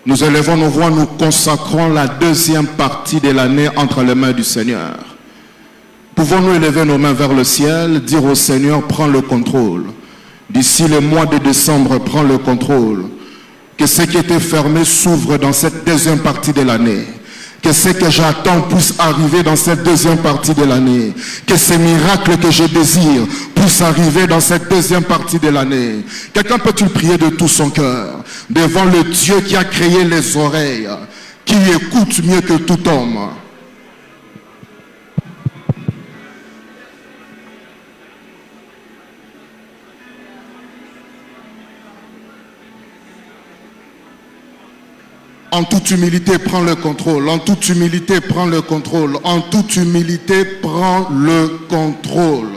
Nous élevons nos voix, nous consacrons la deuxième partie de l'année entre les mains du Seigneur. Pouvons-nous élever nos mains vers le ciel, dire au Seigneur, prends le contrôle. D'ici le mois de décembre, prends le contrôle. Que ce qui était fermé s'ouvre dans cette deuxième partie de l'année. Que ce que j'attends puisse arriver dans cette deuxième partie de l'année. Que ces miracles que je désire puissent arriver dans cette deuxième partie de l'année. Quelqu'un peut-il prier de tout son cœur devant le Dieu qui a créé les oreilles, qui écoute mieux que tout homme? En toute humilité, prends le contrôle. En toute humilité, prends le contrôle. En toute humilité, prends le contrôle.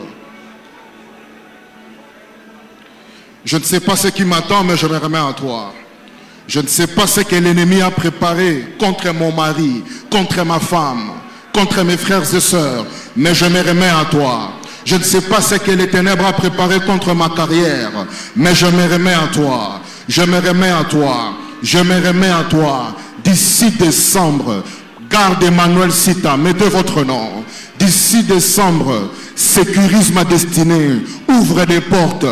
Je ne sais pas ce qui m'attend, mais je me remets à toi. Je ne sais pas ce que l'ennemi a préparé contre mon mari, contre ma femme, contre mes frères et sœurs, mais je me remets à toi. Je ne sais pas ce que les ténèbres a préparé contre ma carrière, mais je me remets à toi. Je me remets à toi. Je me remets à toi. D'ici décembre, garde Emmanuel Sita, mettez votre nom. D'ici décembre, sécurise ma destinée, ouvre des portes.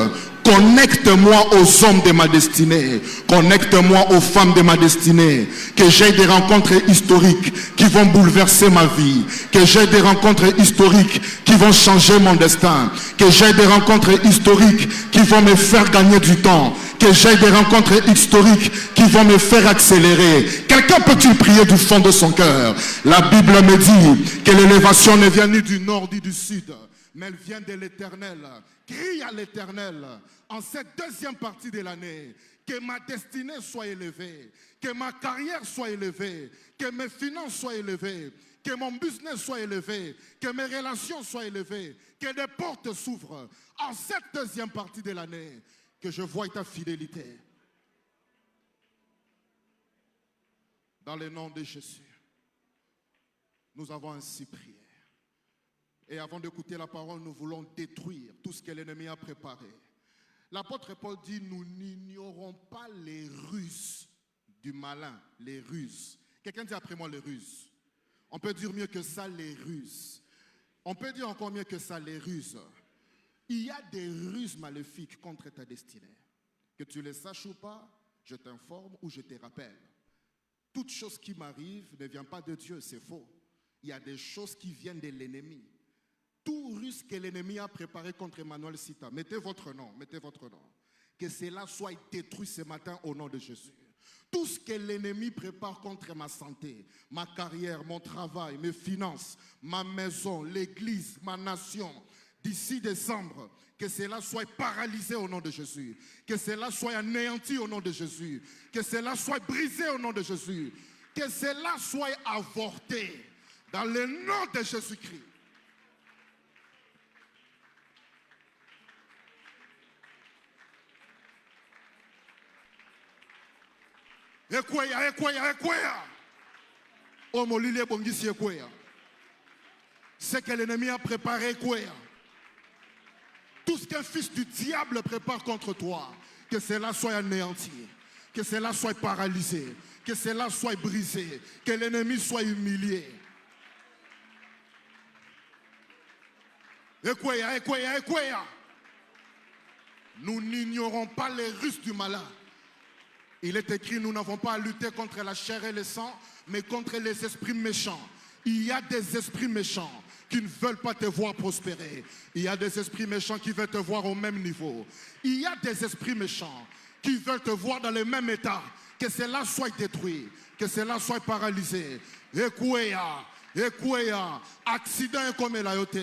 Connecte-moi aux hommes de ma destinée. Connecte-moi aux femmes de ma destinée. Que j'ai des rencontres historiques qui vont bouleverser ma vie. Que j'ai des rencontres historiques qui vont changer mon destin. Que j'ai des rencontres historiques qui vont me faire gagner du temps. Que j'ai des rencontres historiques qui vont me faire accélérer. Quelqu'un peut-il prier du fond de son cœur? La Bible me dit que l'élévation ne vient ni du nord ni du sud, mais elle vient de l'Éternel. Crie à l'Éternel en cette deuxième partie de l'année. Que ma destinée soit élevée, que ma carrière soit élevée, que mes finances soient élevées, que mon business soit élevé, que mes relations soient élevées, que des portes s'ouvrent en cette deuxième partie de l'année. Que je voie ta fidélité. Dans le nom de Jésus, nous avons ainsi prié. Et avant d'écouter la parole, nous voulons détruire tout ce que l'ennemi a préparé. L'apôtre Paul dit, nous n'ignorons pas les ruses du malin, les ruses. Quelqu'un dit après moi les ruses. On peut dire mieux que ça, les ruses. On peut dire encore mieux que ça, les ruses. Il y a des ruses maléfiques contre ta destinée. Que tu les saches ou pas, je t'informe ou je te rappelle. Toute chose qui m'arrive ne vient pas de Dieu, c'est faux. Il y a des choses qui viennent de l'ennemi. Tout ruse que l'ennemi a préparé contre Emmanuel Sita, mettez votre nom, mettez votre nom. Que cela soit détruit ce matin au nom de Jésus. Tout ce que l'ennemi prépare contre ma santé, ma carrière, mon travail, mes finances, ma maison, l'église, ma nation, d'ici décembre, que cela soit paralysé au nom de Jésus. Que cela soit anéanti au nom de Jésus. Que cela soit brisé au nom de Jésus. Que cela soit avorté dans le nom de Jésus-Christ. C'est que l'ennemi a préparé quoi? Tout ce qu'un fils du diable prépare contre toi, que cela soit anéanti, que cela soit paralysé, que cela soit brisé, que l'ennemi soit humilié. Nous n'ignorons pas les ruses du malin. Il est écrit, nous n'avons pas à lutter contre la chair et le sang, mais contre les esprits méchants. Il y a des esprits méchants qui ne veulent pas te voir prospérer. Il y a des esprits méchants qui veulent te voir au même niveau. Il y a des esprits méchants qui veulent te voir dans le même état. Que cela soit détruit, que cela soit paralysé. Accident comme la yote.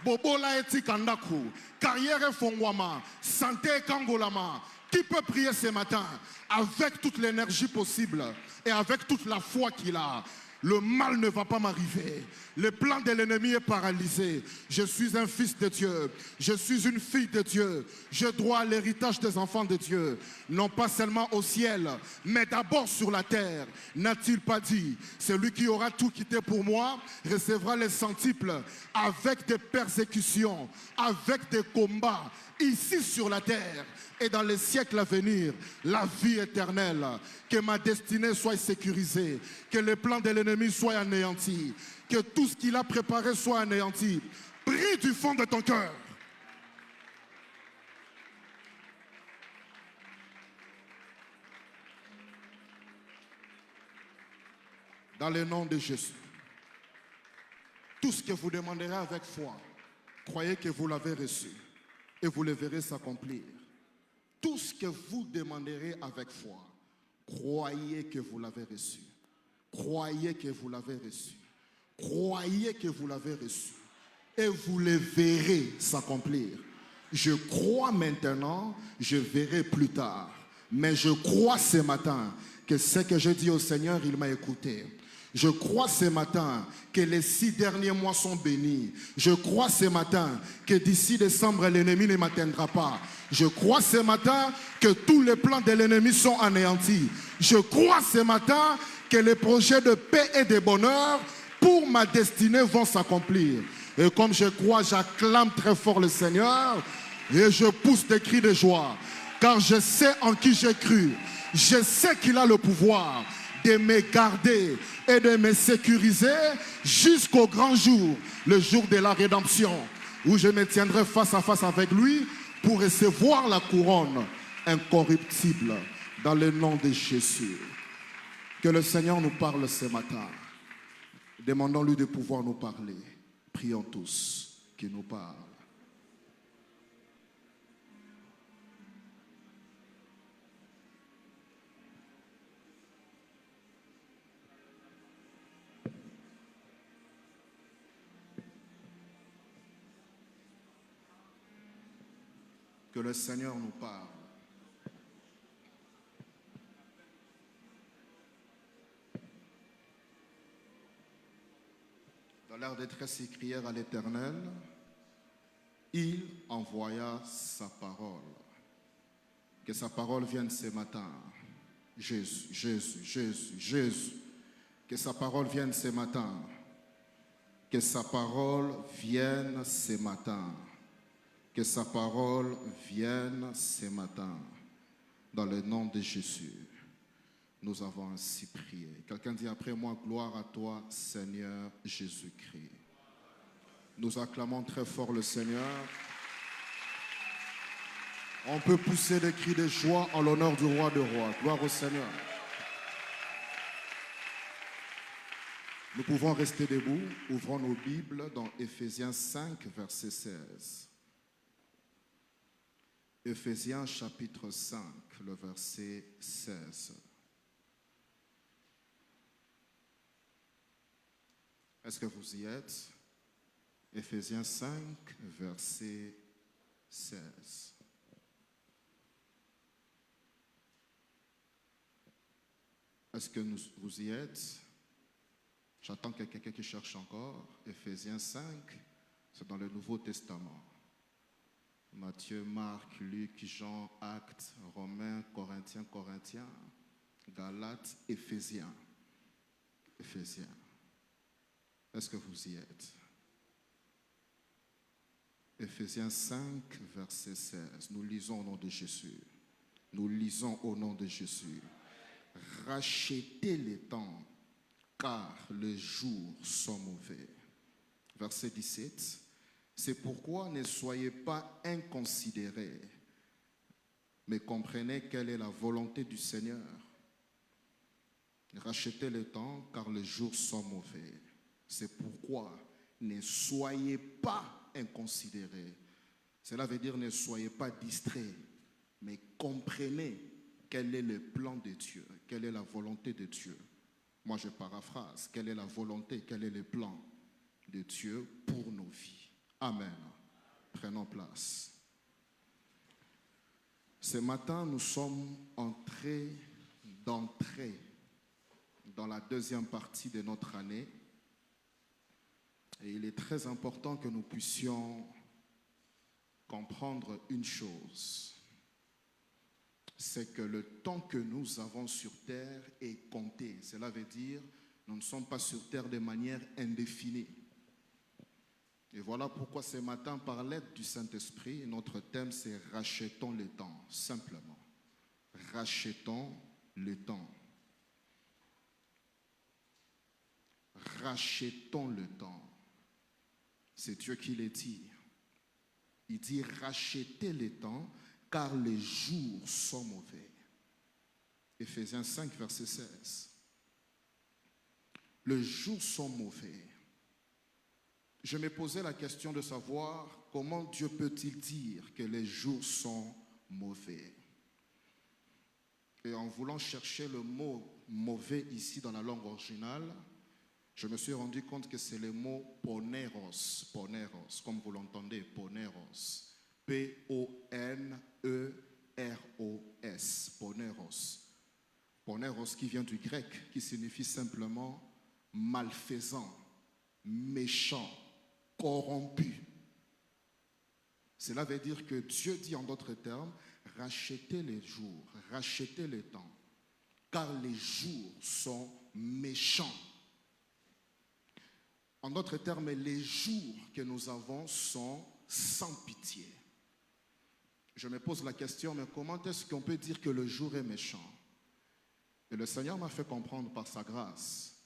Bobola eti kandaku. Carrière fongwama. Santé kangolama. Qui peut prier ce matin avec toute l'énergie possible et avec toute la foi qu'il a? Le mal ne va pas m'arriver. Le plan de l'ennemi est paralysé. Je suis un fils de Dieu. Je suis une fille de Dieu. Je dois à l'héritage des enfants de Dieu. Non pas seulement au ciel, mais d'abord sur la terre. N'a-t-il pas dit, celui qui aura tout quitté pour moi recevra les centuples avec des persécutions, avec des combats, ici sur la terre et dans les siècles à venir, la vie éternelle. Que ma destinée soit sécurisée, que les plans de l'ennemi soient anéantis, que tout ce qu'il a préparé soit anéanti. Prie du fond de ton cœur. Dans le nom de Jésus. Tout ce que vous demanderez avec foi, croyez que vous l'avez reçu et vous le verrez s'accomplir. Tout ce que vous demanderez avec foi, croyez que vous l'avez reçu. Croyez que vous l'avez reçu. Croyez que vous l'avez reçu. Et vous le verrez s'accomplir. Je crois maintenant, je verrai plus tard. Mais je crois ce matin que ce que je dis au Seigneur, il m'a écouté. Je crois ce matin que les 6 derniers mois sont bénis. Je crois ce matin que d'ici décembre, l'ennemi ne m'atteindra pas. Je crois ce matin que tous les plans de l'ennemi sont anéantis. Je crois ce matin que les projets de paix et de bonheur pour ma destinée vont s'accomplir. Et comme je crois, j'acclame très fort le Seigneur et je pousse des cris de joie. Car je sais en qui j'ai cru. Je sais qu'il a le pouvoir de me garder et de me sécuriser jusqu'au grand jour, le jour de la rédemption, où je me tiendrai face à face avec lui pour recevoir la couronne incorruptible dans le nom de Jésus. Que le Seigneur nous parle ce matin. Demandons-lui de pouvoir nous parler. Prions tous qu'il nous parle. Que le Seigneur nous parle. Dans leur détresse, ils crièrent à l'Éternel. Il envoya sa parole. Que sa parole vienne ce matin. Jésus, Jésus, Jésus, Jésus. Que sa parole vienne ce matin. Que sa parole vienne ce matin. Que sa parole vienne ce matin. Dans le nom de Jésus, nous avons ainsi prié. Quelqu'un dit après moi, gloire à toi, Seigneur Jésus-Christ. Nous acclamons très fort le Seigneur. On peut pousser des cris de joie en l'honneur du roi de rois. Gloire au Seigneur. Nous pouvons rester debout. Ouvrons nos Bibles dans Éphésiens 5, verset 16. Éphésiens chapitre 5, le verset 16. Est-ce que vous y êtes? Éphésiens 5, verset 16. Est-ce que vous y êtes? J'attends que quelqu'un qui cherche encore. Éphésiens 5, c'est dans le Nouveau Testament. Matthieu, Marc, Luc, Jean, Actes, Romains, Corinthiens, Galates, Éphésiens. Éphésiens. Est-ce que vous y êtes? Éphésiens 5, verset 16. Nous lisons au nom de Jésus. Nous lisons au nom de Jésus. Rachetez les temps, car les jours sont mauvais. Verset 17. C'est pourquoi ne soyez pas inconsidérés, mais comprenez quelle est la volonté du Seigneur. Rachetez le temps, car les jours sont mauvais. C'est pourquoi ne soyez pas inconsidérés. Cela veut dire ne soyez pas distraits, mais comprenez quel est le plan de Dieu, quelle est la volonté de Dieu. Moi, je paraphrase. Quelle est la volonté, quel est le plan de Dieu pour nos vies. Amen. Prenons place. Ce matin, nous sommes en train d'entrer dans la deuxième partie de notre année. Et il est très important que nous puissions comprendre une chose. C'est que le temps que nous avons sur terre est compté. Cela veut dire nous ne sommes pas sur terre de manière indéfinie. Et voilà pourquoi ce matin, par l'aide du Saint-Esprit, notre thème c'est « Rachetons le temps », simplement. Rachetons le temps. Rachetons le temps. C'est Dieu qui le dit. Il dit « Rachetez le temps, car les jours sont mauvais ». Éphésiens 5, verset 16. Les jours sont mauvais. Je me posais la question de savoir comment Dieu peut-il dire que les jours sont mauvais. Et en voulant chercher le mot mauvais ici dans la langue originale, je me suis rendu compte que c'est le mot poneros, poneros, comme vous l'entendez, poneros. P-O-N-E-R-O-S, poneros. Poneros qui vient du grec, qui signifie simplement malfaisant, méchant, corrompu. Cela veut dire que Dieu dit en d'autres termes, rachetez les jours, rachetez les temps, car les jours sont méchants. En d'autres termes, les jours que nous avons sont sans pitié. Je me pose la question, mais comment est-ce qu'on peut dire que le jour est méchant? Et le Seigneur m'a fait comprendre par sa grâce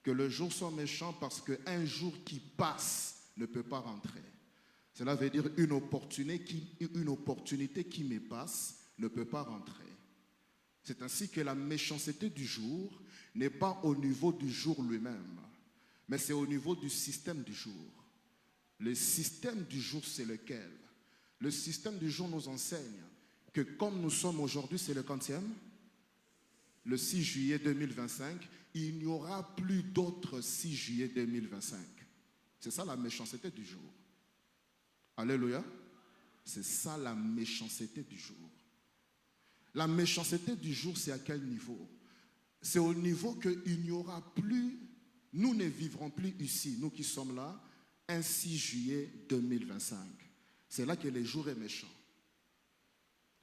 que le jour sont méchants parce qu'un jour qui passe ne peut pas rentrer. Cela veut dire une opportunité qui me passe ne peut pas rentrer. C'est ainsi que la méchanceté du jour n'est pas au niveau du jour lui-même, mais c'est au niveau du système du jour. Le système du jour, c'est lequel? Le système du jour nous enseigne que comme nous sommes aujourd'hui, c'est le quantième? Le 6 juillet 2025, il n'y aura plus d'autre 6 juillet 2025. C'est ça la méchanceté du jour. Alléluia. C'est ça la méchanceté du jour. La méchanceté du jour, c'est à quel niveau? C'est au niveau qu'il n'y aura plus, nous ne vivrons plus ici, nous qui sommes là, un 6 juillet 2025. C'est là que le jour est méchant.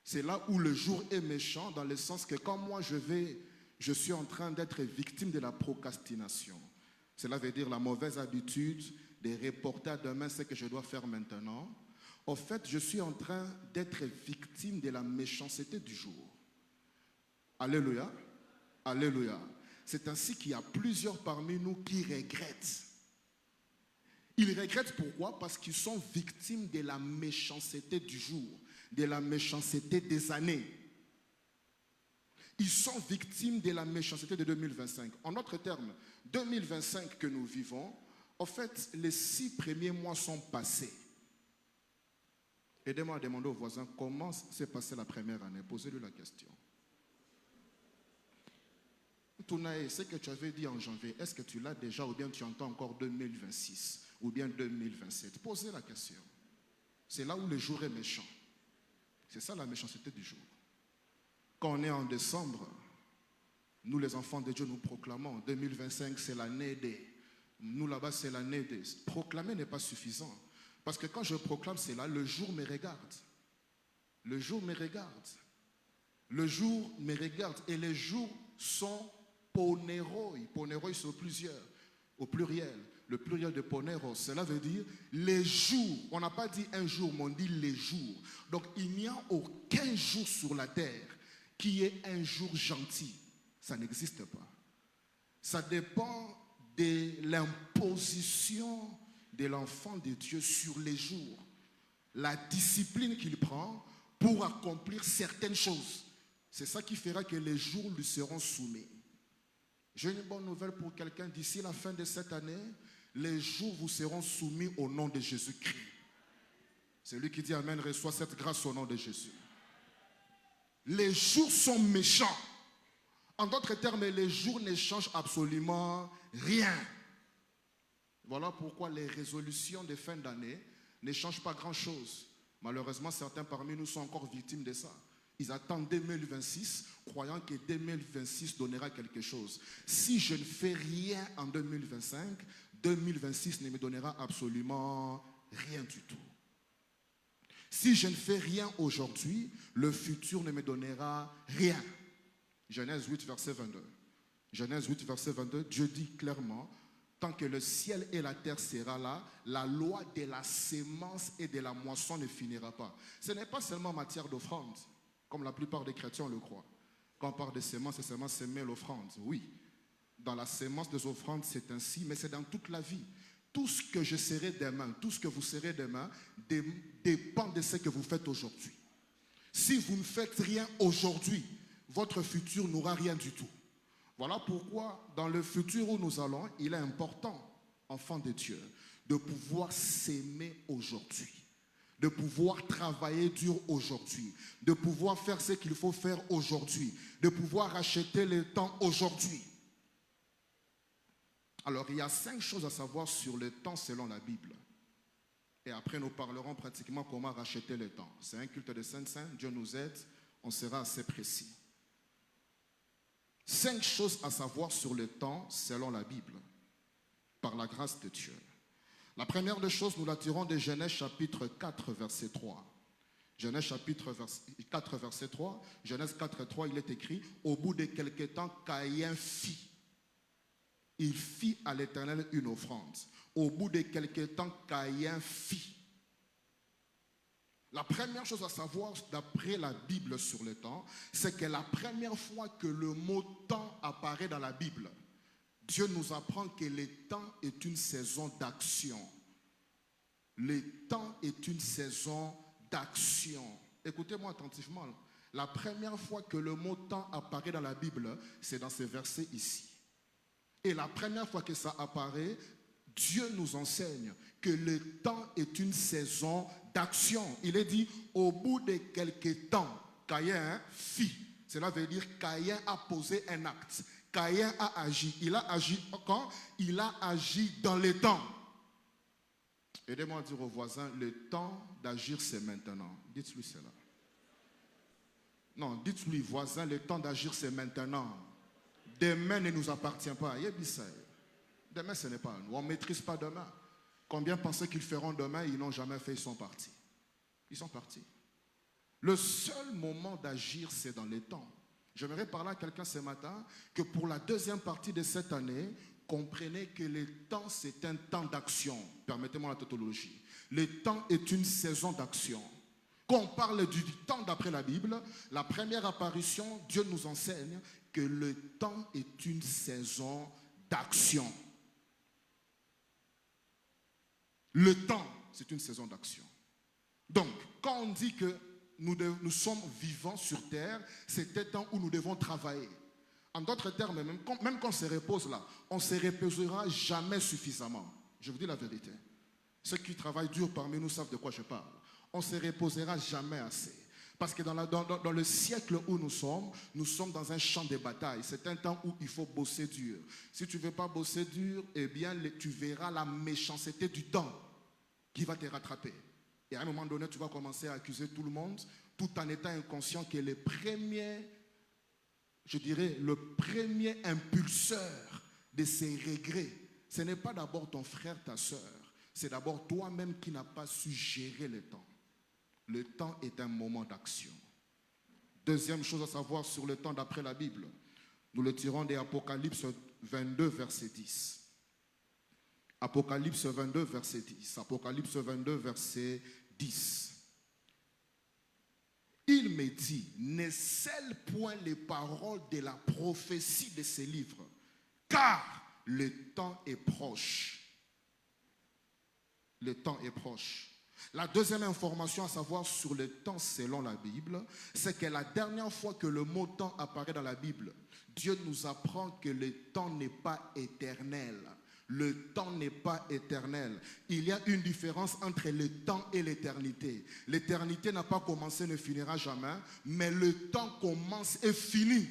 C'est là où le jour est méchant dans le sens que quand moi je suis en train d'être victime de la procrastination. Cela veut dire la mauvaise habitude de reporter à demain ce que je dois faire maintenant. En fait, je suis en train d'être victime de la méchanceté du jour. Alléluia. Alléluia. C'est ainsi qu'il y a plusieurs parmi nous qui regrettent. Ils regrettent pourquoi? Parce qu'ils sont victimes de la méchanceté du jour, de la méchanceté des années. Ils sont victimes de la méchanceté de 2025. En d'autres termes, 2025 que nous vivons, en fait, les 6 premiers mois sont passés. Aidez-moi à demander aux voisins comment s'est passée la première année. Posez-lui la question. Tounaï, ce que tu avais dit en janvier, est-ce que tu l'as déjà ou bien tu entends encore 2026 ou bien 2027? Posez la question. C'est là où le jour est méchant. C'est ça la méchanceté du jour. Quand on est en décembre, nous les enfants de Dieu, nous proclamons 2025 c'est l'année des... Nous là-bas c'est l'année des... Proclamer n'est pas suffisant. Parce que quand je proclame cela, le jour me regarde. Le jour me regarde. Le jour me regarde. Et les jours sont poneroi. Poneroi, c'est au pluriel. Le pluriel de poneros, cela veut dire les jours. On n'a pas dit un jour, mais on dit les jours. Donc il n'y a aucun jour sur la terre qui est un jour gentil. Ça n'existe pas. Ça dépend de l'imposition de l'enfant de Dieu sur les jours. La discipline qu'il prend pour accomplir certaines choses. C'est ça qui fera que les jours lui seront soumis. J'ai une bonne nouvelle pour quelqu'un. D'ici la fin de cette année, les jours vous seront soumis au nom de Jésus-Christ. Celui qui dit Amen reçoit cette grâce au nom de Jésus. Les jours sont méchants. En d'autres termes, les jours ne changent absolument rien. Voilà pourquoi les résolutions de fin d'année ne changent pas grand-chose. Malheureusement, certains parmi nous sont encore victimes de ça. Ils attendent 2026, croyant que 2026 donnera quelque chose. Si je ne fais rien en 2025, 2026 ne me donnera absolument rien du tout. Si je ne fais rien aujourd'hui, le futur ne me donnera rien. Genèse 8, verset 22. Genèse 8, verset 22, Dieu dit clairement, tant que le ciel et la terre sera là, la loi de la sémence et de la moisson ne finira pas. Ce n'est pas seulement en matière d'offrande, comme la plupart des chrétiens le croient. Quand on parle de sémence, c'est seulement s'aimer l'offrande. Oui, dans la sémence des offrandes, c'est ainsi, mais c'est dans toute la vie. Tout ce que je serai demain, tout ce que vous serez demain, dépend de ce que vous faites aujourd'hui. Si vous ne faites rien aujourd'hui, votre futur n'aura rien du tout. Voilà pourquoi, dans le futur où nous allons, il est important, enfants de Dieu, de pouvoir s'aimer aujourd'hui, de pouvoir travailler dur aujourd'hui, de pouvoir faire ce qu'il faut faire aujourd'hui, de pouvoir acheter le temps aujourd'hui. Alors, il y a 5 choses à savoir sur le temps selon la Bible. Et après, nous parlerons pratiquement comment racheter le temps. C'est un culte de Saint-Saint, Dieu nous aide, on sera assez précis. 5 choses à savoir sur le temps selon la Bible, par la grâce de Dieu. La première des choses, nous la tirons de Genèse chapitre 4, verset 3. Genèse chapitre 4, verset 3. Genèse 4, 3, il est écrit, au bout de quelque temps, Caïn fit. Il fit à l'Éternel une offrande. Au bout de quelque temps, Caïn fit. La première chose à savoir d'après la Bible sur le temps, c'est que la première fois que le mot temps apparaît dans la Bible, Dieu nous apprend que le temps est une saison d'action. Le temps est une saison d'action. Écoutez-moi attentivement. La première fois que le mot temps apparaît dans la Bible, c'est dans ces versets ici. Et la première fois que ça apparaît, Dieu nous enseigne que le temps est une saison d'action. Il est dit, au bout de quelques temps, Caïn fit. Cela veut dire Caïn a posé un acte. Caïn a agi. Il a agi quand? Il a agi dans le temps. Aidez-moi à dire au voisin, le temps d'agir c'est maintenant. Dites-lui cela. Non, dites-lui voisin, le temps d'agir c'est maintenant. Demain ne nous appartient pas. Demain, ce n'est pas à nous. On ne maîtrise pas demain. Combien pensaient qu'ils feront demain? Ils n'ont jamais fait, ils sont partis. Ils sont partis. Le seul moment d'agir, c'est dans les temps. J'aimerais parler à quelqu'un ce matin que pour la deuxième partie de cette année, comprenez que le temps, c'est un temps d'action. Permettez-moi la tautologie. Le temps est une saison d'action. Quand on parle du temps d'après la Bible, la première apparition, Dieu nous enseigne que le temps est une saison d'action. Le temps, c'est une saison d'action. Donc, quand on dit que nous sommes vivants sur terre, c'est un temps où nous devons travailler. En d'autres termes, même quand on se repose là, on ne se reposera jamais suffisamment. Je vous dis la vérité. Ceux qui travaillent dur parmi nous savent de quoi je parle. On ne se reposera jamais assez. Parce que dans le siècle où nous sommes dans un champ de bataille. C'est un temps où il faut bosser dur. Si tu ne veux pas bosser dur, eh bien, tu verras la méchanceté du temps qui va te rattraper. Et à un moment donné, tu vas commencer à accuser tout le monde, tout en étant inconscient que le premier impulseur de ces regrets, ce n'est pas d'abord ton frère, ta soeur, c'est d'abord toi-même qui n'as pas su gérer le temps. Le temps est un moment d'action. Deuxième chose à savoir sur le temps d'après la Bible, nous le tirons des Apocalypse 22, verset 10. Apocalypse 22, verset 10. Apocalypse 22, verset 10. Il me dit, ne scelle point les paroles de la prophétie de ces livres, car le temps est proche. Le temps est proche. La deuxième information à savoir sur le temps selon la Bible, c'est que la dernière fois que le mot temps apparaît dans la Bible, Dieu nous apprend que le temps n'est pas éternel. Le temps n'est pas éternel. Il y a une différence entre le temps et l'éternité. L'éternité n'a pas commencé, ne finira jamais, mais le temps commence et finit.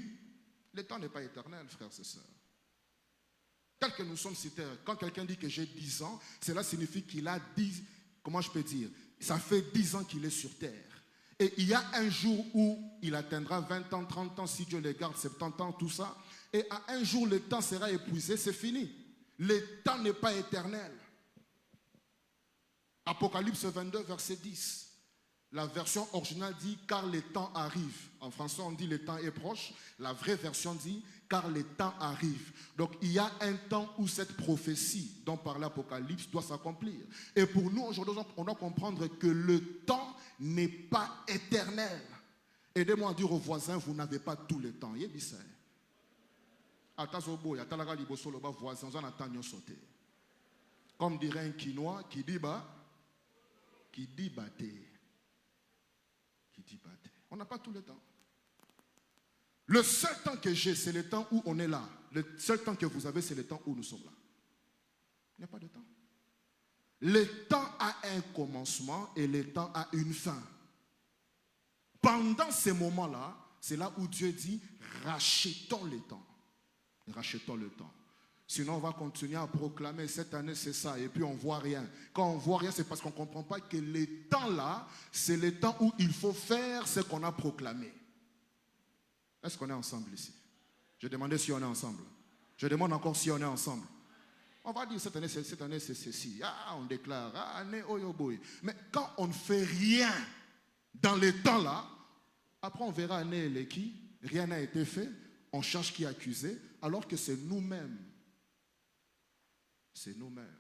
Le temps n'est pas éternel, frères et sœurs. Tel que nous sommes sur terre, quand quelqu'un dit que j'ai 10 ans, cela signifie qu'il a 10, comment je peux dire, ça fait 10 ans qu'il est sur terre. Et il y a un jour où il atteindra 20 ans, 30 ans, si Dieu les garde, 70 ans, tout ça. Et à un jour, le temps sera épuisé, c'est fini. Le temps n'est pas éternel. Apocalypse 22, verset 10. La version originale dit « car le temps arrive ». En français, on dit « le temps est proche ». La vraie version dit « car le temps arrive ». Donc, il y a un temps où cette prophétie dont parle l'Apocalypse doit s'accomplir. Et pour nous, aujourd'hui, on doit comprendre que le temps n'est pas éternel. Aidez-moi à dire aux voisins, vous n'avez pas tout le temps. Comme dirait un Quinois qui dit batté. On n'a pas tout le temps. Le seul temps que j'ai, c'est le temps où on est là. Le seul temps que vous avez, c'est le temps où nous sommes là. Il n'y a pas de temps. Le temps a un commencement et le temps a une fin. Pendant ces moments-là, c'est là où Dieu dit, rachetons le temps. Rachetons le temps. Sinon, on va continuer à proclamer, cette année c'est ça, et puis on ne voit rien. Quand on ne voit rien, c'est parce qu'on ne comprend pas que le temps-là, c'est le temps où il faut faire ce qu'on a proclamé. Est-ce qu'on est ensemble ici? Je demandais si on est ensemble. Je demande encore si on est ensemble. On va dire cette année c'est ceci. Ah, on déclare, ah, année oyoboy. Mais quand on ne fait rien dans le temps-là, après on verra année et qui, rien n'a été fait, on cherche qui accuser, alors que c'est nous-mêmes. C'est nous-mêmes.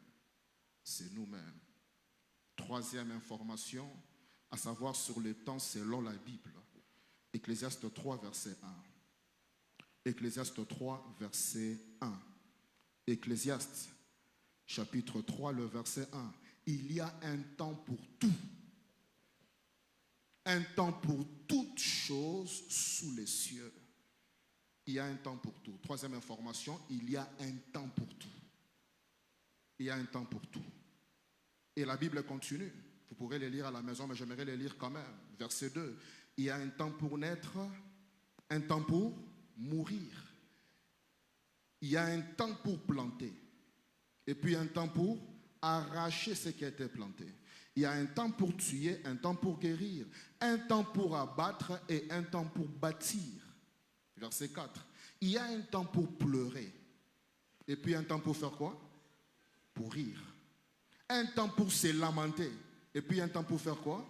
C'est nous-mêmes. Troisième information, à savoir sur le temps selon la Bible. Ecclésiaste 3, verset 1. Ecclésiaste 3, verset 1. Ecclésiaste, chapitre 3, le verset 1. Il y a un temps pour tout. Un temps pour toutes choses sous les cieux. Il y a un temps pour tout. Troisième information, il y a un temps pour tout. Il y a un temps pour tout. Et la Bible continue. Vous pourrez les lire à la maison, mais j'aimerais les lire quand même. Verset 2. Il y a un temps pour naître, un temps pour mourir. Il y a un temps pour planter. Et puis un temps pour arracher ce qui a été planté. Il y a un temps pour tuer, un temps pour guérir, un temps pour abattre et un temps pour bâtir. Verset 4. Il y a un temps pour pleurer. Et puis un temps pour faire quoi? Pour rire. Un temps pour se lamenter. Et puis un temps pour faire quoi?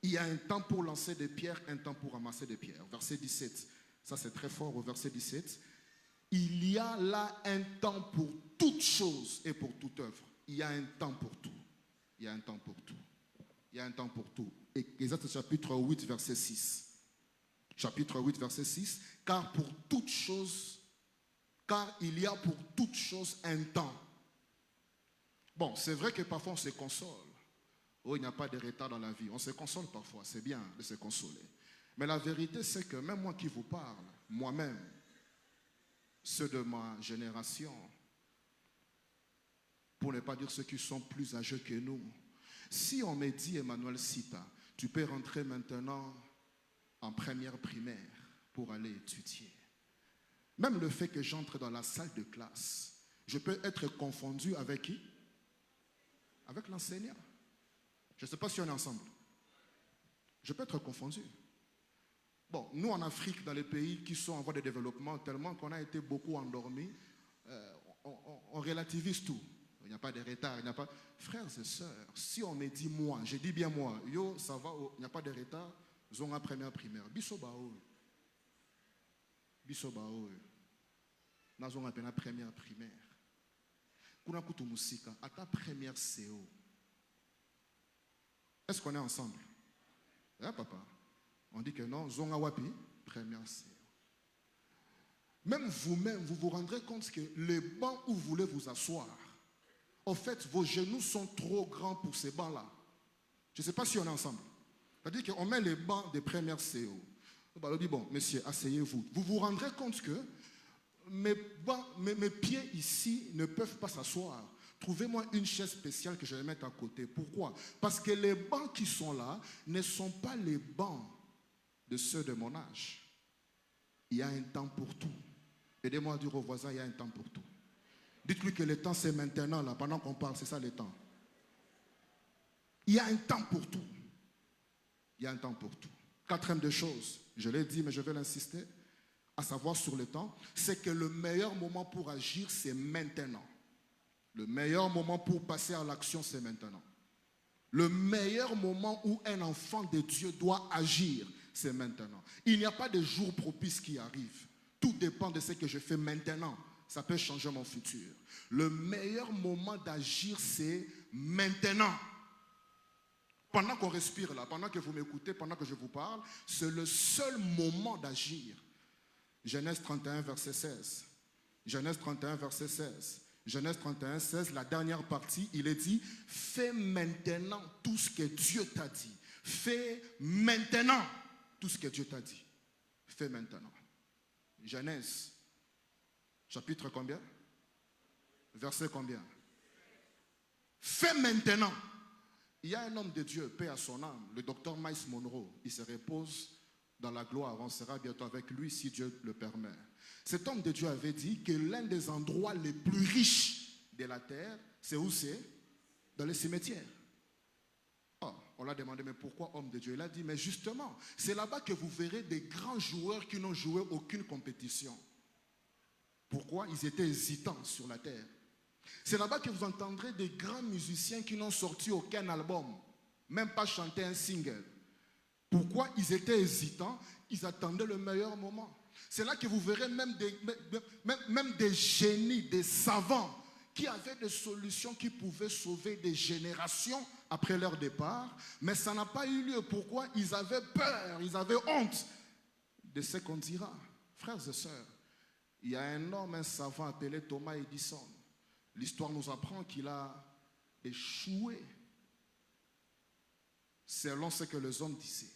Il y a un temps pour lancer des pierres, un temps pour ramasser des pierres. Verset 17. Ça c'est très fort au verset 17. Il y a là un temps pour toute chose et pour toute œuvre. Il y a un temps pour tout. Il y a un temps pour tout. Il y a un temps pour tout. Ecclésiaste chapitre 8, verset 6. Chapitre 8, verset 6. Car il y a pour toute chose un temps. Bon, c'est vrai que parfois on se console. Oh, il n'y a pas de retard dans la vie. On se console parfois, c'est bien de se consoler. Mais la vérité, c'est que même moi qui vous parle, moi-même, ceux de ma génération, pour ne pas dire ceux qui sont plus âgés que nous, si on me dit, Emmanuel Sita, tu peux rentrer maintenant en première primaire pour aller étudier. Même le fait que j'entre dans la salle de classe, je peux être confondu avec qui? Avec l'enseignant. Je ne sais pas si on est ensemble. Je peux être confondu. Bon, nous en Afrique, dans les pays qui sont en voie de développement, tellement qu'on a été beaucoup endormis, on relativise tout. Il n'y a pas de retard, il n'y a pas... Frères et sœurs, si on me dit moi, je dis bien moi, yo, ça va, il n'y a pas de retard, zonga première primaire. Bisobao. Bisobao. Nazonga pena première primaire. Kuna kutu musika, à ta première CO. Est-ce qu'on est ensemble? Hein, papa? On dit que non, zonga wapi, première CO. Même vous-même, vous vous rendrez compte que le banc où vous voulez vous asseoir, en fait, vos genoux sont trop grands pour ces bancs-là. Je ne sais pas si on est ensemble. C'est-à-dire qu'on met les bancs des premières CO. On dit, bon, monsieur, asseyez-vous. Vous vous rendrez compte que mes pieds ici ne peuvent pas s'asseoir. Trouvez-moi une chaise spéciale que je vais mettre à côté. Pourquoi? Parce que les bancs qui sont là ne sont pas les bancs de ceux de mon âge. Il y a un temps pour tout. Aidez-moi à dire aux voisins, il y a un temps pour tout. Dites-lui que le temps c'est maintenant, là, pendant qu'on parle, c'est ça le temps. Il y a un temps pour tout. Il y a un temps pour tout. Quatrième des choses, je l'ai dit, mais je vais l'insister, à savoir sur le temps, c'est que le meilleur moment pour agir, c'est maintenant. Le meilleur moment pour passer à l'action, c'est maintenant. Le meilleur moment où un enfant de Dieu doit agir, c'est maintenant. Il n'y a pas de jour propice qui arrive. Tout dépend de ce que je fais maintenant. Ça peut changer mon futur. Le meilleur moment d'agir, c'est maintenant. Pendant qu'on respire là, pendant que vous m'écoutez, pendant que je vous parle, c'est le seul moment d'agir. Genèse 31, verset 16. Genèse 31, verset 16. Genèse 31, 16, la dernière partie, il est dit, fais maintenant tout ce que Dieu t'a dit. Fais maintenant tout ce que Dieu t'a dit. Fais maintenant. Genèse, chapitre combien? Verset combien? Fais maintenant. Il y a un homme de Dieu, paix à son âme, le docteur Miles Monroe. Il se repose dans la gloire. On sera bientôt avec lui si Dieu le permet. Cet homme de Dieu avait dit que l'un des endroits les plus riches de la terre, c'est où c'est? Dans les cimetières. Oh, on l'a demandé, mais pourquoi homme de Dieu? Il a dit, mais justement, c'est là-bas que vous verrez des grands joueurs qui n'ont joué aucune compétition. Pourquoi? Ils étaient hésitants sur la terre. C'est là-bas que vous entendrez des grands musiciens qui n'ont sorti aucun album, même pas chanté un single. Pourquoi? Ils étaient hésitants, ils attendaient le meilleur moment. C'est là que vous verrez même des génies, des savants qui avaient des solutions qui pouvaient sauver des générations après leur départ, mais ça n'a pas eu lieu. Pourquoi? Ils avaient peur, ils avaient honte de ce qu'on dira. Frères et sœurs, il y a un homme, un savant appelé Thomas Edison. L'histoire nous apprend qu'il a échoué, selon ce que les hommes disaient,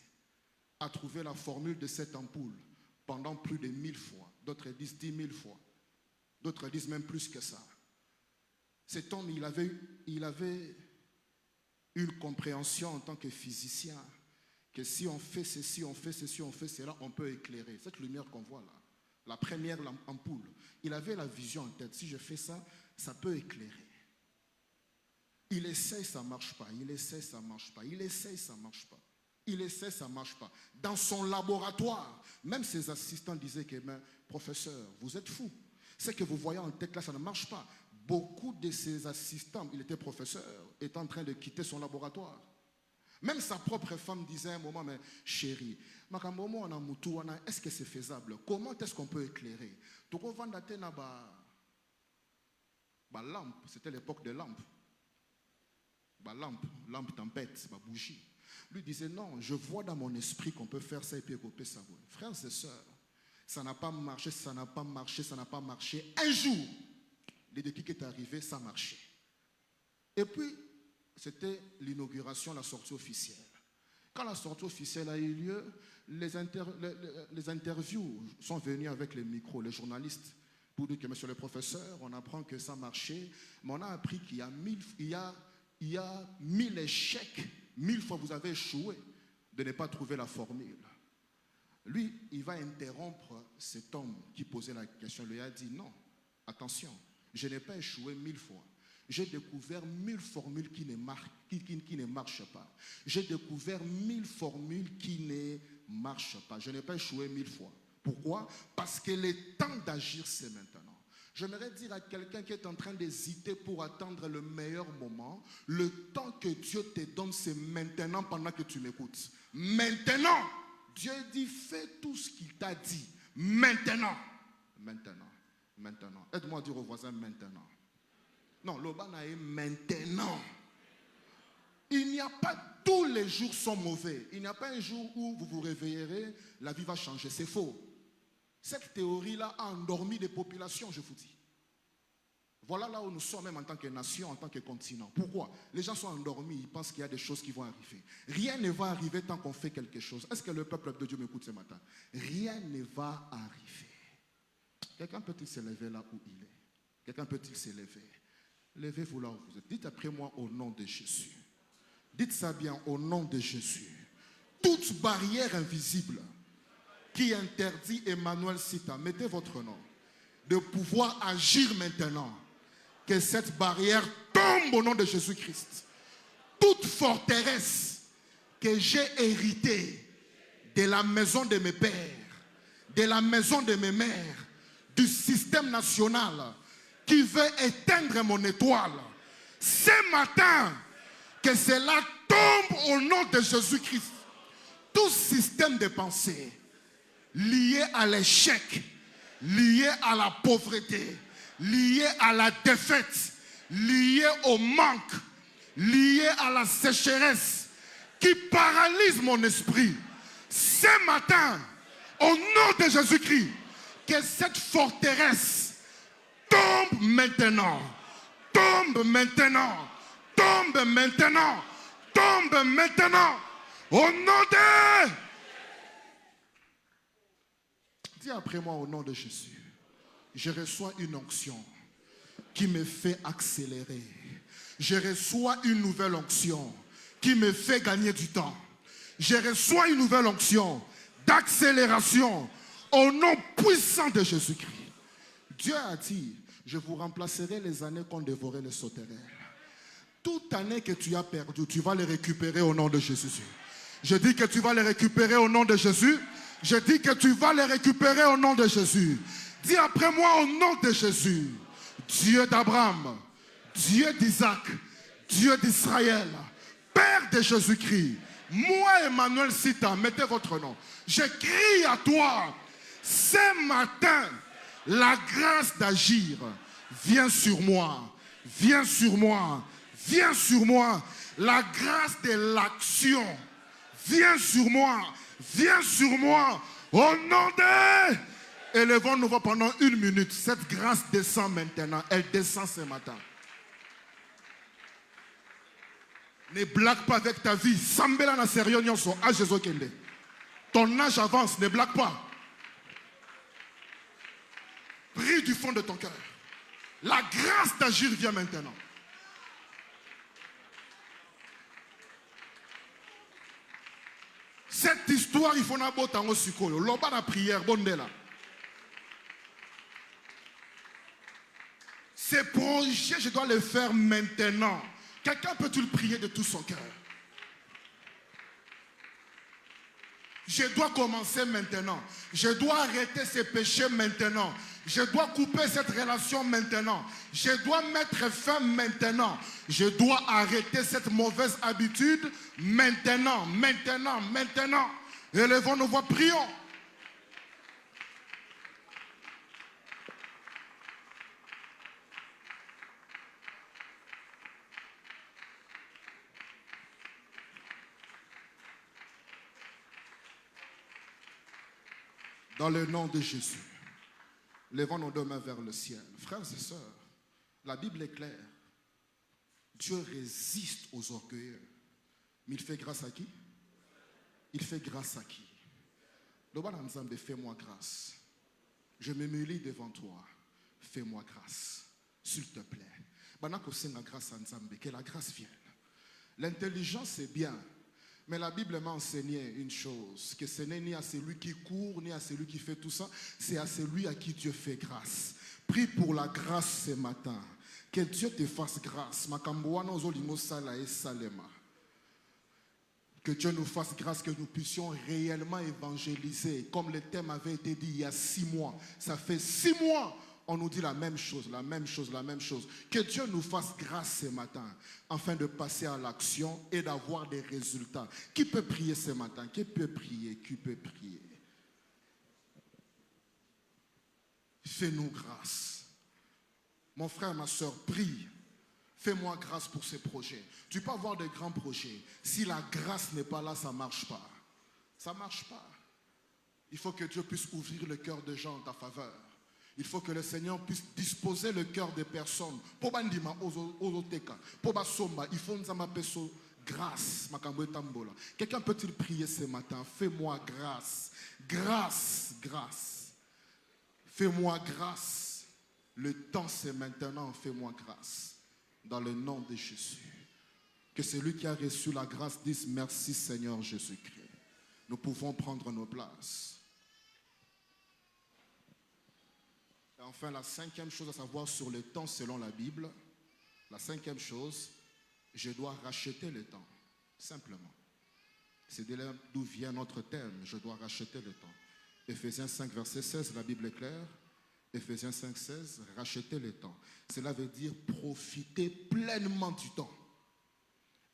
à trouver la formule de cette ampoule pendant plus de 1000 fois. D'autres disent 10 000 fois. D'autres disent même plus que ça. Cet homme, il avait une compréhension en tant que physicien que si on fait ceci, on fait ceci, on fait cela, on peut éclairer. Cette lumière qu'on voit là, la première ampoule, il avait la vision en tête. Si je fais ça, ça peut éclairer. Il essaie, ça ne marche pas. Il essaie, ça ne marche pas. Il essaie, ça ne marche pas. Il essaie, ça ne marche pas. Dans son laboratoire, même ses assistants disaient que, professeur, vous êtes fou. Ce que vous voyez en tête là, ça ne marche pas. Beaucoup de ses assistants, il était professeur, étaient en train de quitter son laboratoire. Même sa propre femme disait à un moment, mais chérie, est-ce que c'est faisable? Comment est-ce qu'on peut éclairer? Lampe, c'était l'époque des lampes. Lampe tempête, bougie. Lui disait, non, je vois dans mon esprit qu'on peut faire ça et puis écoper ça. Frères et sœurs, ça n'a pas marché, ça n'a pas marché, ça n'a pas marché. Un jour, le déclic est arrivé, ça marchait. Et puis, c'était l'inauguration, la sortie officielle. Quand la sortie officielle a eu lieu, les interviews sont venues avec les micros, les journalistes, pour dire que, monsieur le professeur, on apprend que ça marchait, mais on a appris qu'il y a 1000 échecs, 1000 fois vous avez échoué de ne pas trouver la formule. Lui, il va interrompre cet homme qui posait la question. Il lui a dit, non, attention, je n'ai pas échoué 1000 fois. J'ai découvert 1000 formules qui ne marchent pas. J'ai découvert 1000 formules qui ne marchent pas. Je n'ai pas échoué 1000 fois. Pourquoi? Parce que le temps d'agir, c'est maintenant. J'aimerais dire à quelqu'un qui est en train d'hésiter pour attendre le meilleur moment, le temps que Dieu te donne, c'est maintenant pendant que tu m'écoutes. Maintenant, Dieu dit, fais tout ce qu'il t'a dit. Maintenant. Maintenant. Maintenant. Aide-moi à dire au voisin maintenant. Non, l'Obana est maintenant. Il n'y a pas, tous les jours sont mauvais. Il n'y a pas un jour où vous vous réveillerez, la vie va changer. C'est faux. Cette théorie-là a endormi des populations, je vous dis. Voilà là où nous sommes même en tant que nation, en tant que continent. Pourquoi? Les gens sont endormis, ils pensent qu'il y a des choses qui vont arriver. Rien ne va arriver tant qu'on fait quelque chose. Est-ce que le peuple de Dieu m'écoute ce matin? Rien ne va arriver. Quelqu'un peut-il se lever là où il est? Quelqu'un peut-il se lever? Levez-vous là où vous êtes. Dites après moi au nom de Jésus. Dites ça bien, au nom de Jésus. Toute barrière invisible qui interdit Emmanuel Sita, mettez votre nom, de pouvoir agir maintenant, que cette barrière tombe au nom de Jésus-Christ. toute forteresse que j'ai héritée de la maison de mes pères, de la maison de mes mères, du système national qui veut éteindre mon étoile, ce matin, que cela tombe au nom de Jésus-Christ. Tout système de pensée lié à l'échec, lié à la pauvreté, lié à la défaite, lié au manque, lié à la sécheresse, qui paralyse mon esprit. Ce matin, au nom de Jésus-Christ, que cette forteresse tombe maintenant, tombe maintenant, tombe maintenant, tombe maintenant, au nom de... Dis après moi au nom de Jésus. Je reçois une onction qui me fait accélérer. Je reçois une nouvelle onction qui me fait gagner du temps. Je reçois une nouvelle onction d'accélération au nom puissant de Jésus-Christ. Dieu a dit, je vous remplacerai les années qu'ont dévoré les sauterelles. Toute année que tu as perdue, tu vas les récupérer au nom de Jésus. Je dis que tu vas les récupérer au nom de Jésus. Je dis que tu vas les récupérer au nom de Jésus. Dis après moi au nom de Jésus. Dieu d'Abraham, Dieu d'Isaac, Dieu d'Israël, Père de Jésus-Christ. Moi, Emmanuel Sita, mettez votre nom. Je crie à toi, ce matin, la grâce d'agir vient sur moi, vient sur moi, vient sur moi. La grâce de l'action vient sur moi, vient sur moi. Au nom de... Élevons-nous pendant 1 minute. Cette grâce descend maintenant. Elle descend ce matin. Ne blague pas avec ta vie. Sambela na sérieux nyonso a Jésus kende. Ton âge avance, ne blague pas. Prie du fond de ton cœur. La grâce d'agir vient maintenant. Cette histoire, il faut n'about tango sikoyo. Loba la prière, bondela. Ces projets, je dois les faire maintenant. Quelqu'un peut-il prier de tout son cœur? Je dois commencer maintenant. Je dois arrêter ces péchés maintenant. Je dois couper cette relation maintenant. Je dois mettre fin maintenant. Je dois arrêter cette mauvaise habitude maintenant, maintenant, maintenant. Élevons nos voix, prions. Dans le nom de Jésus, levons nos deux mains vers le ciel. Frères et sœurs, la Bible est claire. Dieu résiste aux orgueilleux. Mais il fait grâce à qui? Il fait grâce à qui? Fais-moi grâce. Je m'humilie devant toi. Fais-moi grâce. S'il te plaît. Que la grâce vienne. L'intelligence, c'est bien. Mais la Bible m'a enseigné une chose, que ce n'est ni à celui qui court, ni à celui qui fait tout ça, c'est à celui à qui Dieu fait grâce. Prie pour la grâce ce matin. Que Dieu te fasse grâce. Que Dieu nous fasse grâce, que nous puissions réellement évangéliser. Comme le thème avait été dit il y a 6 mois. Ça fait 6 mois. On nous dit la même chose, la même chose, la même chose. Que Dieu nous fasse grâce ce matin, afin de passer à l'action et d'avoir des résultats. Qui peut prier ce matin? Qui peut prier? Qui peut prier? Fais-nous grâce. Mon frère, ma soeur, prie. Fais-moi grâce pour ces projets. Tu peux avoir de grands projets. Si la grâce n'est pas là, ça ne marche pas. Ça ne marche pas. Il faut que Dieu puisse ouvrir le cœur des gens en ta faveur. Il faut que le Seigneur puisse disposer le cœur des personnes. Pour bandima ozoteka, pour basomba, il faut nous amapeso grâce. Quelqu'un peut-il prier ce matin? Fais-moi grâce, grâce, grâce. Fais-moi grâce. Le temps c'est maintenant. Fais-moi grâce. Dans le nom de Jésus. Que celui qui a reçu la grâce dise merci Seigneur Jésus-Christ. Nous pouvons prendre nos places. Et enfin, la 5e chose à savoir sur le temps selon la Bible, la 5e chose, Je dois racheter le temps, simplement. C'est de là d'où vient notre terme, je dois racheter le temps. Éphésiens 5, verset 16, la Bible est claire. Éphésiens 5, 16, racheter le temps. Cela veut dire profiter pleinement du temps.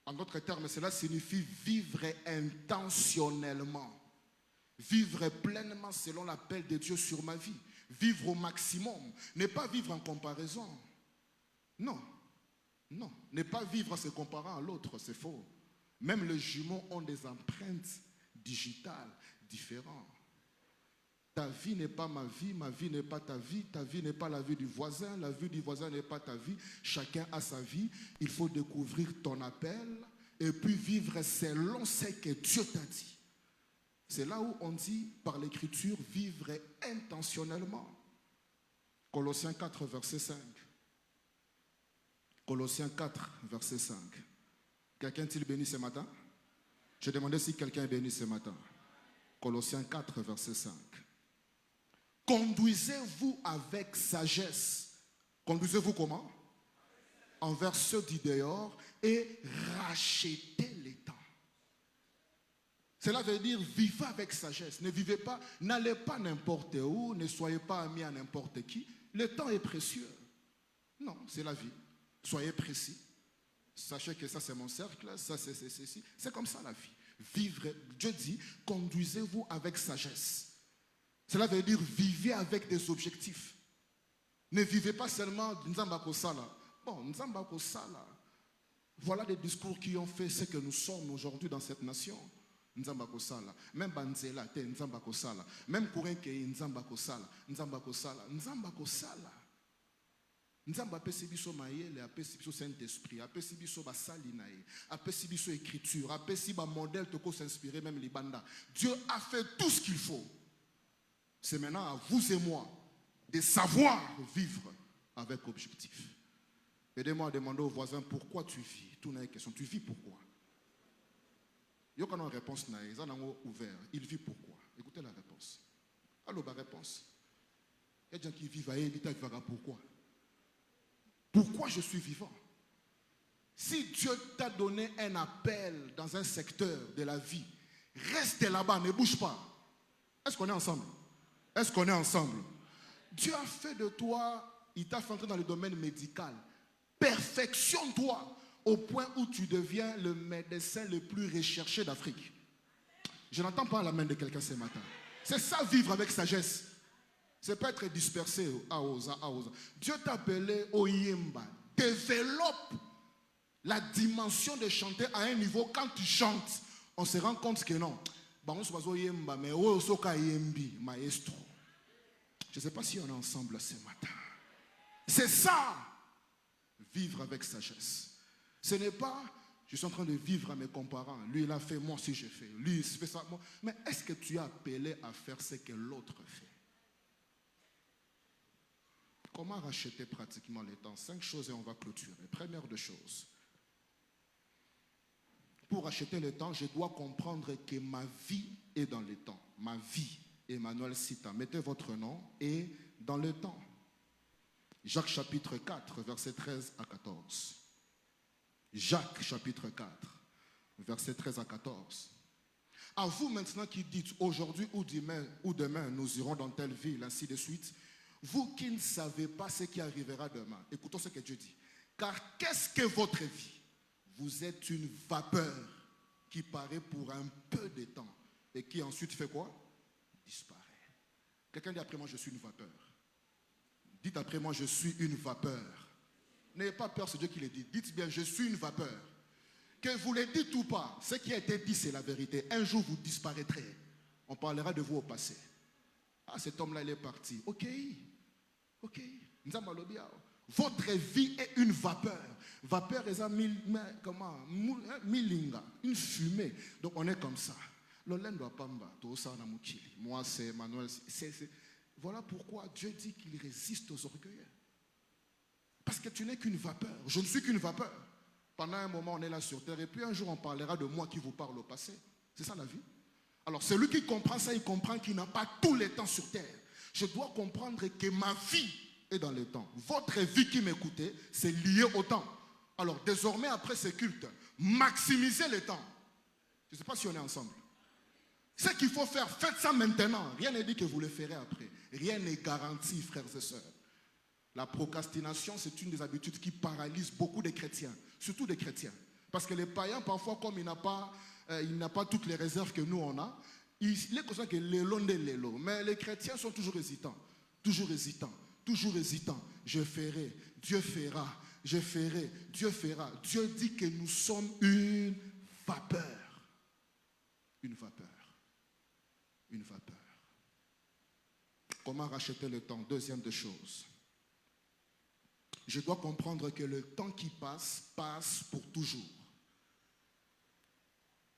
En d'autres termes, cela signifie vivre intentionnellement. Vivre pleinement selon l'appel de Dieu sur ma vie. Vivre au maximum. Ne pas vivre en comparaison. Non. Non. Ne pas vivre en se comparant à l'autre, c'est faux. Même les jumeaux ont des empreintes digitales différentes. Ta vie n'est pas ma vie n'est pas ta vie n'est pas la vie du voisin, la vie du voisin n'est pas ta vie. Chacun a sa vie. Il faut découvrir ton appel et puis vivre selon ce que Dieu t'a dit. C'est là où on dit par l'écriture vivre intentionnellement. Colossiens 4, verset 5. Colossiens 4, verset 5. Quelqu'un est-il béni ce matin? Je demandais si quelqu'un est béni ce matin. Colossiens 4, verset 5. Conduisez-vous avec sagesse. Conduisez-vous comment? Envers ceux du dehors et rachetez les temps. Cela veut dire vivez avec sagesse. Ne vivez pas, n'allez pas n'importe où, ne soyez pas amis à n'importe qui. Le temps est précieux. Non, c'est la vie. Soyez précis. Sachez que ça c'est mon cercle, ça c'est ceci. C'est comme ça la vie. Vivre, Dieu dit, conduisez-vous avec sagesse. Cela veut dire vivez avec des objectifs. Ne vivez pas seulement Nzamba Kosala. Bon, Nzamba Kosala. Voilà des discours qui ont fait ce que nous sommes aujourd'hui dans cette nation. Nzamba Kosala. Même Banzela, Nzamba Kosala. Même Kourenke, Nzamba Kosala. Nzamba Kosala. Nzamba Kosala. Nzamba apesi biso mayele, apesi biso Saint-Esprit, apesi biso basali nae, apesi biso écriture, apesi ba modèle toko s'inspirer même libanda. Dieu a fait tout ce qu'il faut. C'est maintenant à vous et moi de savoir vivre avec objectif. Aidez-moi à demander aux voisins pourquoi tu vis. Tout n'a une question. Tu vis pourquoi? Il y a une réponse nae, ils en ont ouvert. Il vit pourquoi? Écoutez la réponse. Alors la réponse. Il y a des gens qui vivent à l'État qui va pourquoi? Pourquoi je suis vivant? Si Dieu t'a donné un appel dans un secteur de la vie, reste là-bas, ne bouge pas. Est-ce qu'on est ensemble? Est-ce qu'on est ensemble? Dieu a fait de toi, il t'a fait entrer dans le domaine médical. Perfectionne-toi au point où tu deviens le médecin le plus recherché d'Afrique. Je n'entends pas la main de quelqu'un ce matin. C'est ça, vivre avec sagesse. C'est pas être dispersé à Oza. Dieu t'a appelé au Yemba. Développe la dimension de chanter à un niveau. Quand tu chantes, on se rend compte que non. Maestro. Je ne sais pas si on est ensemble ce matin. C'est ça, vivre avec sagesse. Ce n'est pas, je suis en train de vivre à mes comparants. Lui, il a fait, moi aussi j'ai fait. Lui, il fait ça. Moi. Mais est-ce que tu es appelé à faire ce que l'autre fait? Comment racheter pratiquement le temps? 5 choses et on va clôturer. Première de choses. Pour racheter le temps, je dois comprendre que ma vie est dans le temps. Ma vie, Emmanuel Sita. Mettez votre nom et dans le temps. Jacques chapitre 4, verset 13 à 14. Jacques chapitre 4, verset 13 à 14. À vous maintenant qui dites aujourd'hui ou demain nous irons dans telle ville, ainsi de suite. Vous qui ne savez pas ce qui arrivera demain, écoutons ce que Dieu dit. Car qu'est-ce que votre vie? Vous êtes une vapeur qui paraît pour un peu de temps et qui ensuite fait quoi? Disparaît. Quelqu'un dit après moi, je suis une vapeur. Dites après moi, je suis une vapeur. N'ayez pas peur, c'est Dieu qui le dit. Dites bien, je suis une vapeur. Que vous le dites ou pas, ce qui a été dit, c'est la vérité. Un jour, vous disparaîtrez. On parlera de vous au passé. Ah, cet homme-là, il est parti. Ok. Ok. Votre vie est une vapeur. Vapeur, milinga, une fumée. Donc, on est comme ça. Moi, c'est Emmanuel. Voilà pourquoi Dieu dit qu'il résiste aux orgueilleux. Parce que tu n'es qu'une vapeur. Je ne suis qu'une vapeur. Pendant un moment, on est là sur terre. Et puis un jour, on parlera de moi qui vous parle au passé. C'est ça la vie. Alors, celui qui comprend ça, il comprend qu'il n'a pas tous les temps sur terre. Je dois comprendre que ma vie est dans le temps. Votre vie qui m'écoutez, c'est lié au temps. Alors désormais, après ces cultes, maximisez le temps. Je ne sais pas si on est ensemble. Ce qu'il faut faire, faites ça maintenant. Rien n'est dit que vous le ferez après. Rien n'est garanti, frères et sœurs. La procrastination, c'est une des habitudes qui paralyse beaucoup de chrétiens, surtout des chrétiens. Parce que les païens, parfois, comme il n'a pas toutes les réserves que nous, on a, il est conscient que l'élo n'est l'élo. Mais les chrétiens sont toujours hésitants. Toujours hésitants. Toujours hésitants. Je ferai, Dieu fera. Je ferai, Dieu fera. Dieu dit que nous sommes une vapeur. Une vapeur. Une vapeur. Comment racheter le temps? Deuxième des choses. Je dois comprendre que le temps qui passe, passe pour toujours.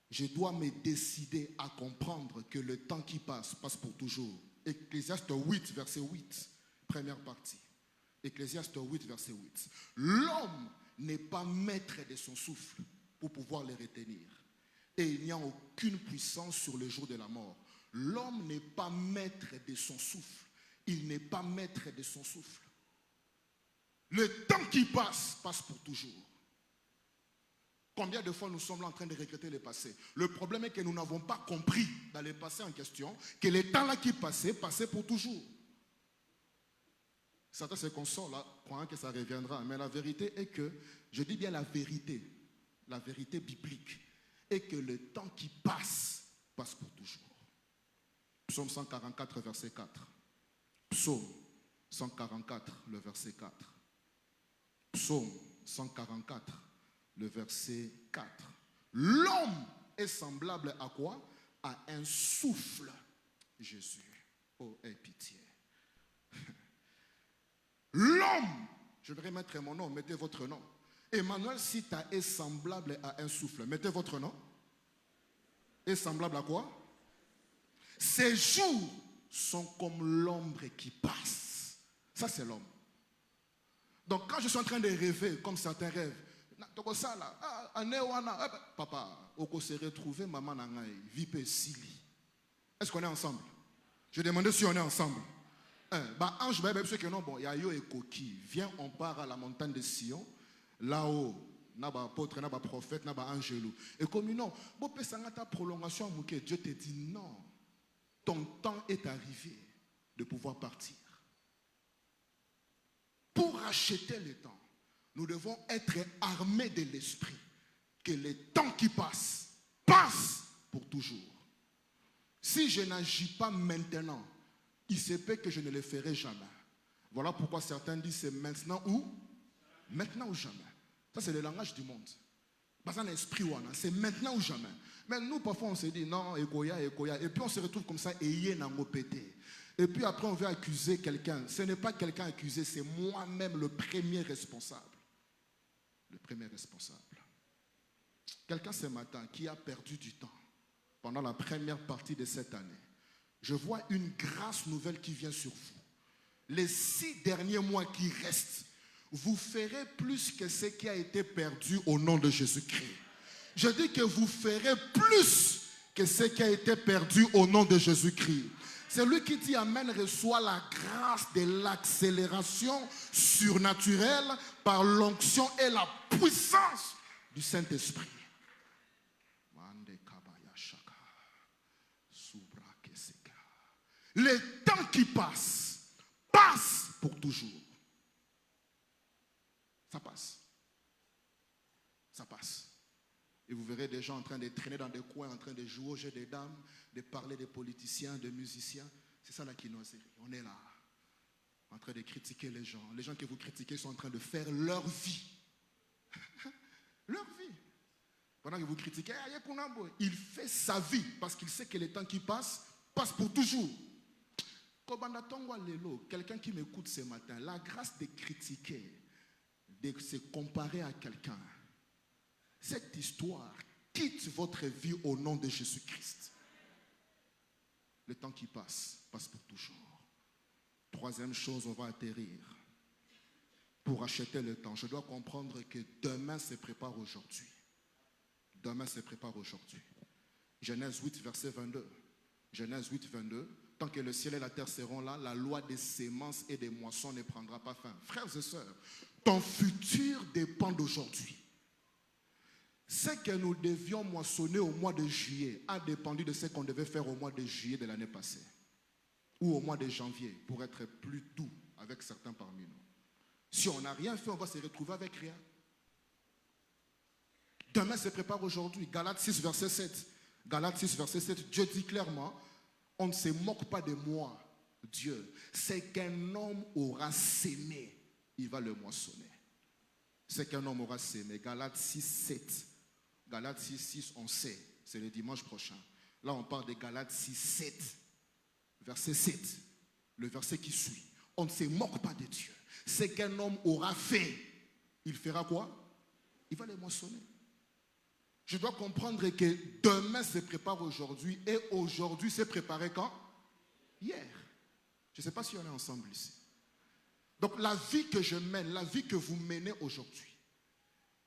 Je dois me décider à comprendre que le temps qui passe, passe pour toujours. Ecclésiaste 8, verset 8, première partie. Ecclésiaste 8, verset 8. L'homme n'est pas maître de son souffle pour pouvoir le retenir. Et il n'y a aucune puissance sur le jour de la mort. L'homme n'est pas maître de son souffle. Il n'est pas maître de son souffle. Le temps qui passe, passe pour toujours. Combien de fois nous sommes là en train de regretter le passé? Le problème est que nous n'avons pas compris dans le passé en question que le temps-là qui passait, passait pour toujours. Certains se consolent là, croyant que ça reviendra. Mais la vérité est que, je dis bien la vérité biblique, est que le temps qui passe, passe pour toujours. Psaume 144, verset 4. Psaume 144, le verset 4. Psaume 144, le verset 4. L'homme est semblable à quoi? À un souffle. Jésus. Oh, aie pitié. L'homme, je vais mettre mon nom, mettez votre nom. Emmanuel Sita est semblable à un souffle. Mettez votre nom. Est semblable à quoi? Ses jours sont comme l'ombre qui passe. Ça, c'est l'homme. Donc, quand je suis en train de rêver, comme certains rêvent, papa, on se retrouver, maman, vipe sili. Est-ce qu'on est ensemble? Je demandais si on est ensemble. Ange, que non, bon, Yayo et Koki, viens, on part à la montagne de Sion, là-haut, naba apôtre, naba prophète, naba angelo. Et comme non, bon, ta prolongation, Dieu te dit non, ton temps est arrivé de pouvoir partir. Pour acheter le temps, nous devons être armés de l'esprit. Que le temps qui passe, passe pour toujours. Si je n'agis pas maintenant, il se peut que je ne le ferai jamais. Voilà pourquoi certains disent c'est maintenant ou jamais. Ça c'est le langage du monde. C'est maintenant ou jamais. Mais nous parfois on se dit non, égoya. Et puis on se retrouve comme ça, et puis après on veut accuser quelqu'un. Ce n'est pas quelqu'un accusé, c'est moi-même le premier responsable. Le premier responsable. Quelqu'un ce matin qui a perdu du temps pendant la première partie de cette année. Je vois une grâce nouvelle qui vient sur vous. Les 6 derniers mois qui restent, vous ferez plus que ce qui a été perdu au nom de Jésus-Christ. Je dis que vous ferez plus que ce qui a été perdu au nom de Jésus-Christ. C'est lui qui dit Amen, reçoit la grâce de l'accélération surnaturelle par l'onction et la puissance du Saint-Esprit. Le temps qui passe, passe pour toujours. Ça passe. Ça passe. Et vous verrez des gens en train de traîner dans des coins, en train de jouer au jeu des dames, de parler des politiciens, des musiciens. C'est ça la quinoiserie. On est là, en train de critiquer les gens. Les gens que vous critiquez sont en train de faire leur vie. Leur vie. Pendant que vous critiquez, il fait sa vie parce qu'il sait que le temps qui passe, passe pour toujours. Quelqu'un qui m'écoute ce matin, la grâce de critiquer, de se comparer à quelqu'un, cette histoire quitte votre vie au nom de Jésus-Christ. Le temps qui passe, passe pour toujours. Troisième chose, on va atterrir. Pour acheter le temps, je dois comprendre que demain se prépare aujourd'hui. Demain se prépare aujourd'hui. Genèse 8, verset 22. Genèse 8, 22. Tant que le ciel et la terre seront là, la loi des semences et des moissons ne prendra pas fin. Frères et sœurs, ton futur dépend d'aujourd'hui. Ce que nous devions moissonner au mois de juillet a dépendu de ce qu'on devait faire au mois de juillet de l'année passée. Ou au mois de janvier, pour être plus doux avec certains parmi nous. Si on n'a rien fait, on va se retrouver avec rien. Demain se prépare aujourd'hui. Galates 6, verset 7. Galates 6, verset 7, Dieu dit clairement, on ne se moque pas de moi, Dieu. C'est qu'un homme aura sémé, il va le moissonner. C'est qu'un homme aura sémé. Galates 6, 7. Galates 6, 6, on sait, c'est le dimanche prochain. Là, on parle de Galates 6, 7. Verset 7, le verset qui suit. On ne se moque pas de Dieu. C'est qu'un homme aura fait. Il fera quoi? Il va le moissonner. Je dois comprendre que demain se prépare aujourd'hui et aujourd'hui s'est préparé quand? Hier. Je ne sais pas si on est ensemble ici. Donc la vie que je mène, la vie que vous menez aujourd'hui,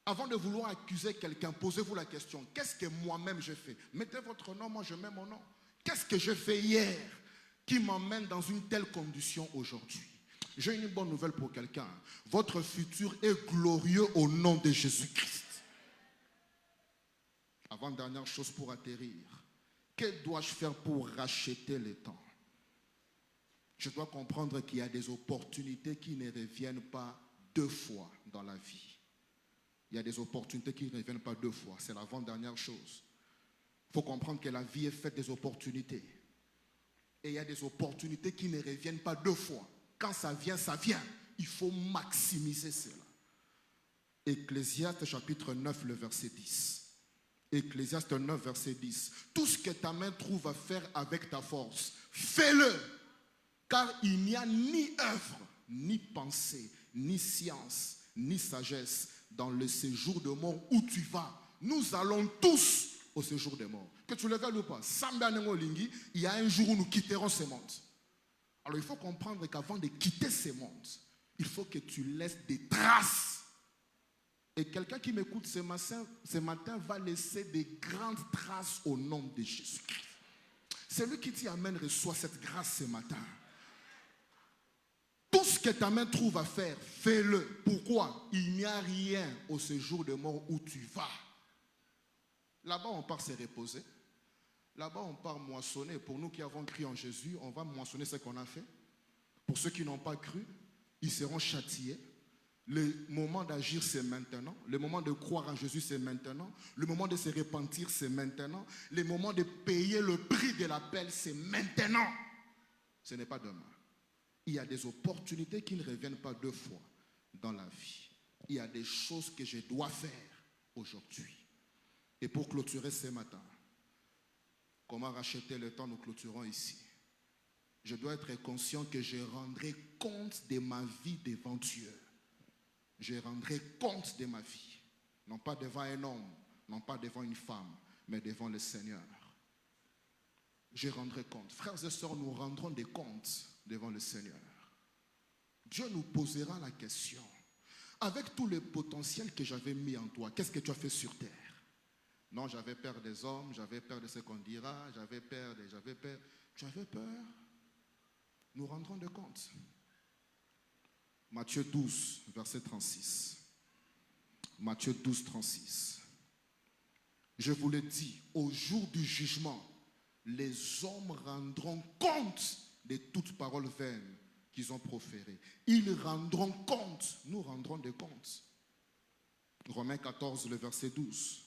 avant de vouloir accuser quelqu'un, posez-vous la question, qu'est-ce que moi-même j'ai fait? Mettez votre nom, moi je mets mon nom. Qu'est-ce que j'ai fait hier qui m'emmène dans une telle condition aujourd'hui? J'ai une bonne nouvelle pour quelqu'un. Votre futur est glorieux au nom de Jésus-Christ. Avant-dernière chose pour atterrir. Que dois-je faire pour racheter le temps? Je dois comprendre qu'il y a des opportunités qui ne reviennent pas deux fois dans la vie. Il y a des opportunités qui ne reviennent pas deux fois. C'est l'avant-dernière chose. Il faut comprendre que la vie est faite des opportunités. Et il y a des opportunités qui ne reviennent pas deux fois. Quand ça vient, ça vient. Il faut maximiser cela. Ecclésiaste chapitre 9, le verset 10. Ecclésiaste 9, verset 10. Tout ce que ta main trouve à faire avec ta force, fais-le. Car il n'y a ni œuvre, ni pensée, ni science, ni sagesse dans le séjour de mort où tu vas. Nous allons tous au séjour des morts. Que tu le veuilles ou pas, il y a un jour où nous quitterons ce monde. Alors il faut comprendre qu'avant de quitter ce monde, il faut que tu laisses des traces. Et quelqu'un qui m'écoute ce matin va laisser des grandes traces au nom de Jésus-Christ. Celui qui t'y amène reçoit cette grâce ce matin. Tout ce que ta main trouve à faire, fais-le. Pourquoi? Il n'y a rien au séjour de mort où tu vas. Là-bas, on part se reposer. Là-bas, on part moissonner. Pour nous qui avons cru en Jésus, on va moissonner ce qu'on a fait. Pour ceux qui n'ont pas cru, ils seront châtiés. Le moment d'agir, c'est maintenant. Le moment de croire en Jésus, c'est maintenant. Le moment de se repentir, c'est maintenant. Le moment de payer le prix de l'appel, c'est maintenant. Ce n'est pas demain. Il y a des opportunités qui ne reviennent pas deux fois dans la vie. Il y a des choses que je dois faire aujourd'hui. Et pour clôturer ce matin, comment racheter le temps, nous clôturons ici. Je dois être conscient que je rendrai compte de ma vie devant Dieu. Je rendrai compte de ma vie. Non pas devant un homme, non pas devant une femme, mais devant le Seigneur. Je rendrai compte. Frères et sœurs, nous rendrons des comptes devant le Seigneur. Dieu nous posera la question. Avec tout le potentiel que j'avais mis en toi, qu'est-ce que tu as fait sur terre? Non, j'avais peur des hommes, j'avais peur de ce qu'on dira, j'avais peur. Tu avais peur? Nous rendrons des comptes. Matthieu 12, verset 36. Matthieu 12, 36. Je vous le dis, au jour du jugement, les hommes rendront compte de toute parole vaine qu'ils ont proférée. Ils rendront compte, nous rendrons des comptes. Romains 14, le verset 12.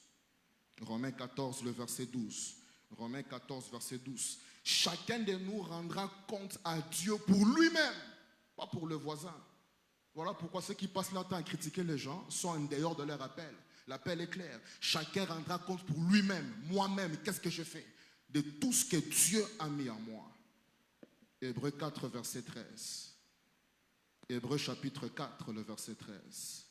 Romains 14, le verset 12. Romains 14, verset 12. Chacun de nous rendra compte à Dieu pour lui-même, pas pour le voisin. Voilà pourquoi ceux qui passent leur temps à critiquer les gens sont en dehors de leur appel. L'appel est clair. Chacun rendra compte pour lui-même, moi-même, qu'est-ce que je fais de tout ce que Dieu a mis en moi. Hébreux 4, verset 13. Hébreux chapitre 4, le verset 13.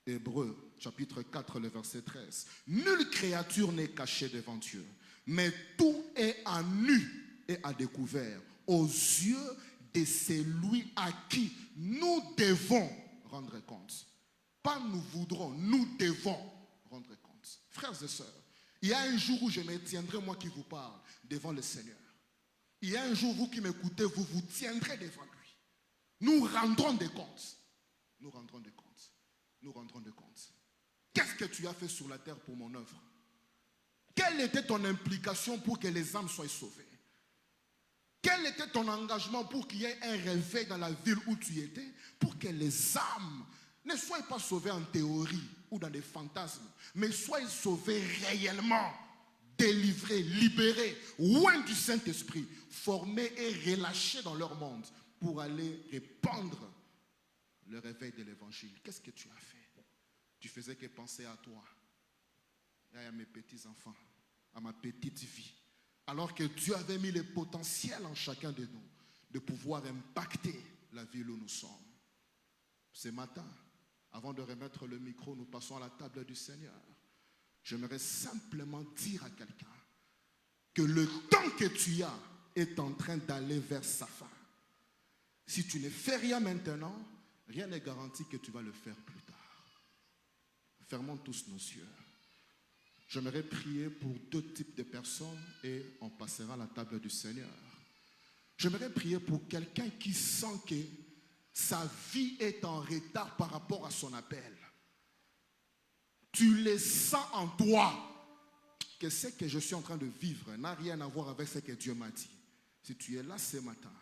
Hébreux chapitre 4, le verset 13. Nulle créature n'est cachée devant Dieu, mais tout est à nu et à découvert aux yeux de celui à qui nous devons rendre compte. Pas nous voudrons, nous devons rendre compte. Frères et sœurs, il y a un jour où je me tiendrai, moi qui vous parle, devant le Seigneur. Il y a un jour, vous qui m'écoutez, vous vous tiendrez devant lui. Nous rendrons des comptes. Nous rendrons des comptes. Nous rendrons des comptes. Qu'est-ce que tu as fait sur la terre pour mon œuvre? Quelle était ton implication pour que les âmes soient sauvées? Quel était ton engagement pour qu'il y ait un réveil dans la ville où tu étais, pour que les âmes ne soient pas sauvées en théorie ou dans des fantasmes, mais soient sauvées réellement, délivrées, libérées, loin du Saint-Esprit, formées et relâchées dans leur monde pour aller répandre le réveil de l'évangile. Qu'est-ce que tu as fait? Tu faisais que penser à toi et à mes petits-enfants, à ma petite vie. Alors que Dieu avait mis le potentiel en chacun de nous de pouvoir impacter la ville où nous sommes. Ce matin, avant de remettre le micro, nous passons à la table du Seigneur. J'aimerais simplement dire à quelqu'un que le temps que tu as est en train d'aller vers sa fin. Si tu ne fais rien maintenant, rien n'est garanti que tu vas le faire plus tard. Fermons tous nos yeux. J'aimerais prier pour deux types de personnes et on passera à la table du Seigneur. J'aimerais prier pour quelqu'un qui sent que sa vie est en retard par rapport à son appel. Tu le sens en toi que ce que je suis en train de vivre n'a rien à voir avec ce que Dieu m'a dit. Si tu es là ce matin,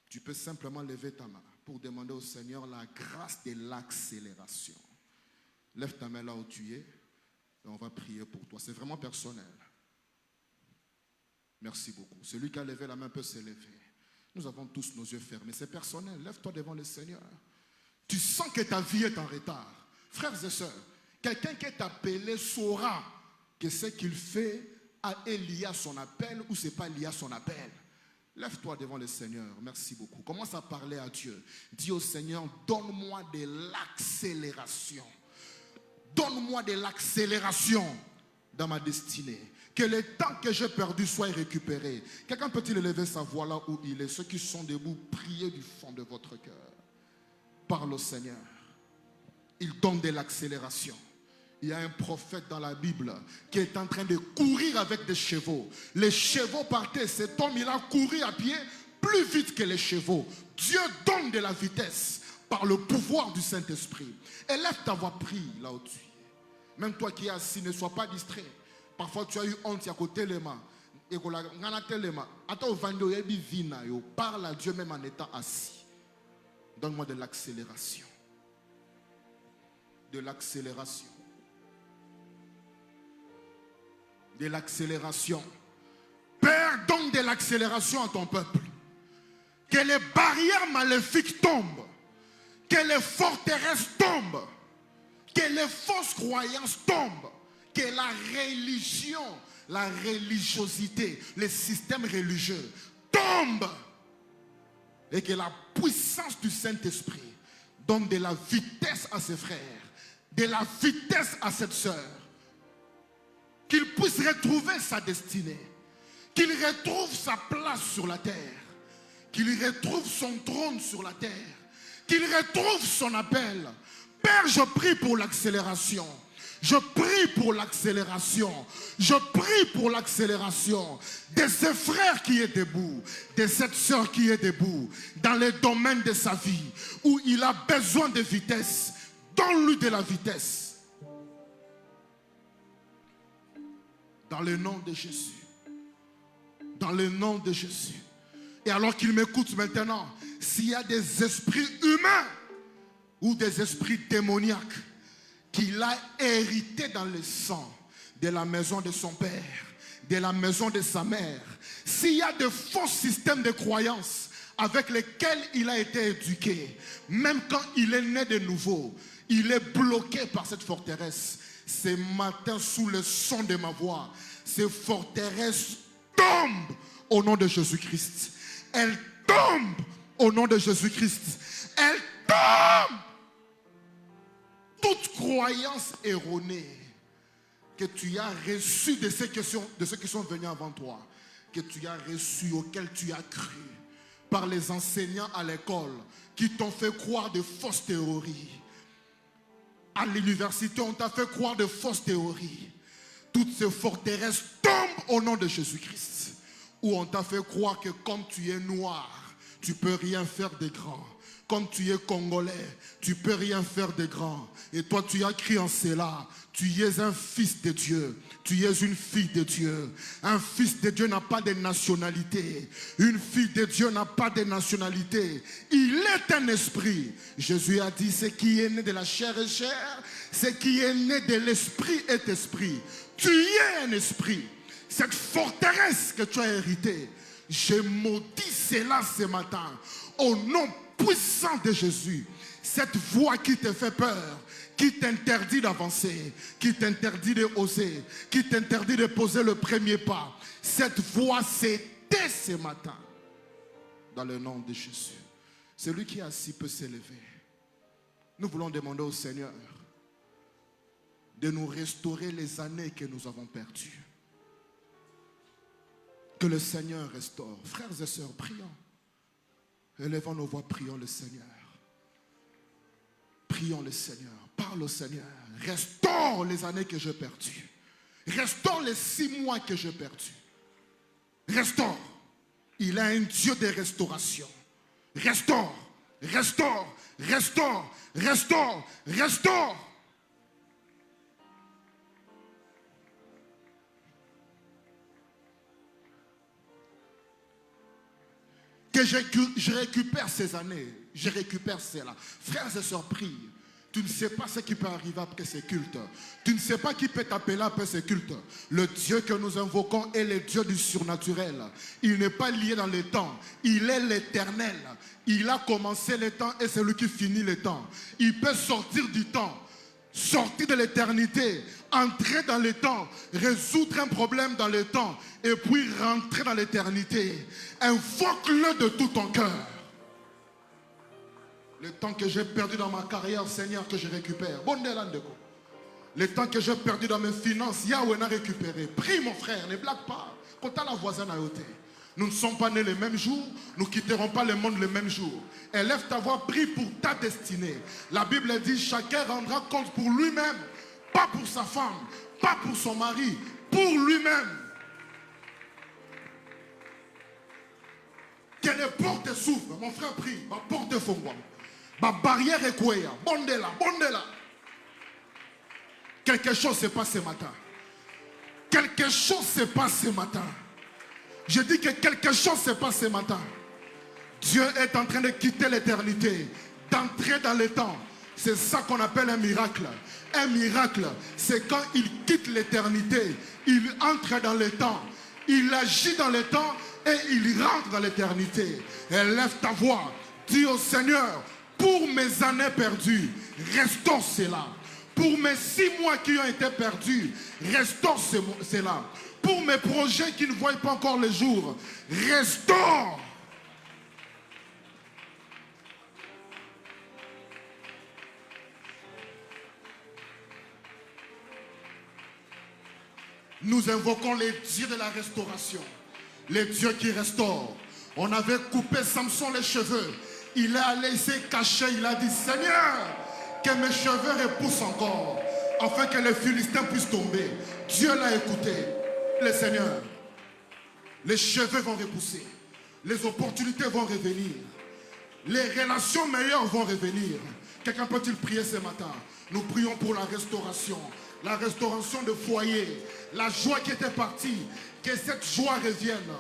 tu peux simplement lever ta main pour demander au Seigneur la grâce de l'accélération. Lève ta main là où tu es et on va prier pour toi. C'est vraiment personnel. Merci beaucoup. Celui qui a levé la main peut se lever. Nous avons tous nos yeux fermés. C'est personnel. Lève-toi devant le Seigneur. Tu sens que ta vie est en retard. Frères et sœurs, quelqu'un qui est appelé saura que ce qu'il fait est lié à son appel ou ce n'est pas lié à son appel. Lève-toi devant le Seigneur. Merci beaucoup. Commence à parler à Dieu. Dis au Seigneur, donne-moi de l'accélération. Donne-moi de l'accélération dans ma destinée. Que le temps que j'ai perdu soit récupéré. Quelqu'un peut-il élever sa voix là où il est? Ceux qui sont debout, priez du fond de votre cœur. Parle au Seigneur. Il donne de l'accélération. Il y a un prophète dans la Bible qui est en train de courir avec des chevaux. Les chevaux partaient. Cet homme, il a couru à pied plus vite que les chevaux. Dieu donne de la vitesse par le pouvoir du Saint-Esprit. Élève ta voix, prie là où tu es. Même toi qui es assis, ne sois pas distrait. Parfois tu as eu honte à côté les mains. Parle à Dieu même en étant assis. Donne-moi de l'accélération. De l'accélération. De l'accélération. Père, donne de l'accélération à ton peuple. Que les barrières maléfiques tombent. Que les forteresses tombent. Que les fausses croyances tombent. Que la religion, la religiosité, les systèmes religieux tombent. Et que la puissance du Saint-Esprit donne de la vitesse à ses frères, de la vitesse à cette sœur. Qu'il puisse retrouver sa destinée. Qu'il retrouve sa place sur la terre. Qu'il retrouve son trône sur la terre. Qu'il retrouve son appel. Père, je prie pour l'accélération. Je prie pour l'accélération. Je prie pour l'accélération de ce frère qui est debout, de cette sœur qui est debout, dans le domaine de sa vie, où il a besoin de vitesse. Donne-lui de la vitesse. Dans le nom de Jésus. Dans le nom de Jésus. Et alors qu'il m'écoute maintenant, s'il y a des esprits humains ou des esprits démoniaques qu'il a hérités dans le sang de la maison de son père, de la maison de sa mère, s'il y a de faux systèmes de croyances avec lesquels il a été éduqué, même quand il est né de nouveau, il est bloqué par cette forteresse. Ce matin, sous le son de ma voix, ces forteresses tombent au nom de Jésus-Christ. Elles tombent au nom de Jésus-Christ. Elles tombent. Toute croyance erronée que tu as reçue de ceux qui sont venus avant toi, que tu as reçue, auquel tu as cru, par les enseignants à l'école, qui t'ont fait croire de fausses théories. À l'université, on t'a fait croire de fausses théories. Toutes ces forteresses tombent au nom de Jésus-Christ. où on t'a fait croire que comme tu es noir, tu peux rien faire de grand. Comme tu es congolais, tu peux rien faire de grand. Et toi, tu as crié en cela. Tu es un fils de Dieu. Tu es une fille de Dieu. Un fils de Dieu n'a pas de nationalité. Une fille de Dieu n'a pas de nationalité. Il est un esprit. Jésus a dit, ce qui est né de la chair est chair. Ce qui est né de l'esprit est esprit. Tu es un esprit. Cette forteresse que tu as héritée, je maudis cela ce matin. Au nom puissant de Jésus, cette voix qui te fait peur, qui t'interdit d'avancer, qui t'interdit de oser, qui t'interdit de poser le premier pas, cette voix s'était ce matin, dans le nom de Jésus. Celui qui est assis peut s'élever. Nous voulons demander au Seigneur de nous restaurer les années que nous avons perdues. Que le Seigneur restaure. Frères et sœurs, prions. Élevons nos voix, prions le Seigneur. Prions le Seigneur. Parle au Seigneur. Restaure les années que j'ai perdues. Restaure les 6 mois que j'ai perdus. Restaure. Il est un Dieu de restauration. Restaure. Restaure. Restaure. Restaure. Restaure. Que je récupère ces années, je récupère cela. Frères et sœurs, prie. Tu ne sais pas ce qui peut arriver après ces cultes. Tu ne sais pas qui peut t'appeler après ces cultes. Le Dieu que nous invoquons est le Dieu du surnaturel. Il n'est pas lié dans le temps. Il est l'éternel. Il a commencé le temps et c'est lui qui finit le temps. Il peut sortir du temps, sortir de l'éternité, entrer dans le temps, résoudre un problème dans le temps et puis rentrer dans l'éternité. Invoque-le de tout ton cœur. Le temps que j'ai perdu dans ma carrière, Seigneur, que je récupère. Le temps que j'ai perdu dans mes finances, Yahweh n'a récupéré. Prie mon frère, ne blague pas. Quand tu as la voisine à côté. Nous ne sommes pas nés le même jour, nous ne quitterons pas le monde le même jour. Élève ta voix, prie pour ta destinée. La Bible dit, chacun rendra compte pour lui-même, pas pour sa femme, pas pour son mari, pour lui-même. Que les portes s'ouvrent, mon frère prie, ma porte est fondée. Ma barrière est quoi? Bondela, bondela. Quelque chose se passe ce matin. Quelque chose se passe ce matin. Je dis que quelque chose se passe ce matin. Dieu est en train de quitter l'éternité, d'entrer dans le temps. C'est ça qu'on appelle un miracle. Un miracle, c'est quand il quitte l'éternité, il entre dans le temps, il agit dans le temps et il rentre dans l'éternité. Élève ta voix, dis au Seigneur, pour mes années perdues, restaure cela. Pour mes 6 mois qui ont été perdus, restaure cela. Pour mes projets qui ne voient pas encore le jour, restaure. Nous invoquons les dieux de la restauration, les dieux qui restaurent. On avait coupé Samson les cheveux. Il est allé, il s'est caché, il a dit, Seigneur, que mes cheveux repoussent encore, afin que les Philistins puissent tomber. Dieu l'a écouté. Le Seigneur, les cheveux vont repousser, les opportunités vont revenir, les relations meilleures vont revenir. Quelqu'un peut-il prier ce matin? Nous prions pour la restauration de foyer, la joie qui était partie, que cette joie revienne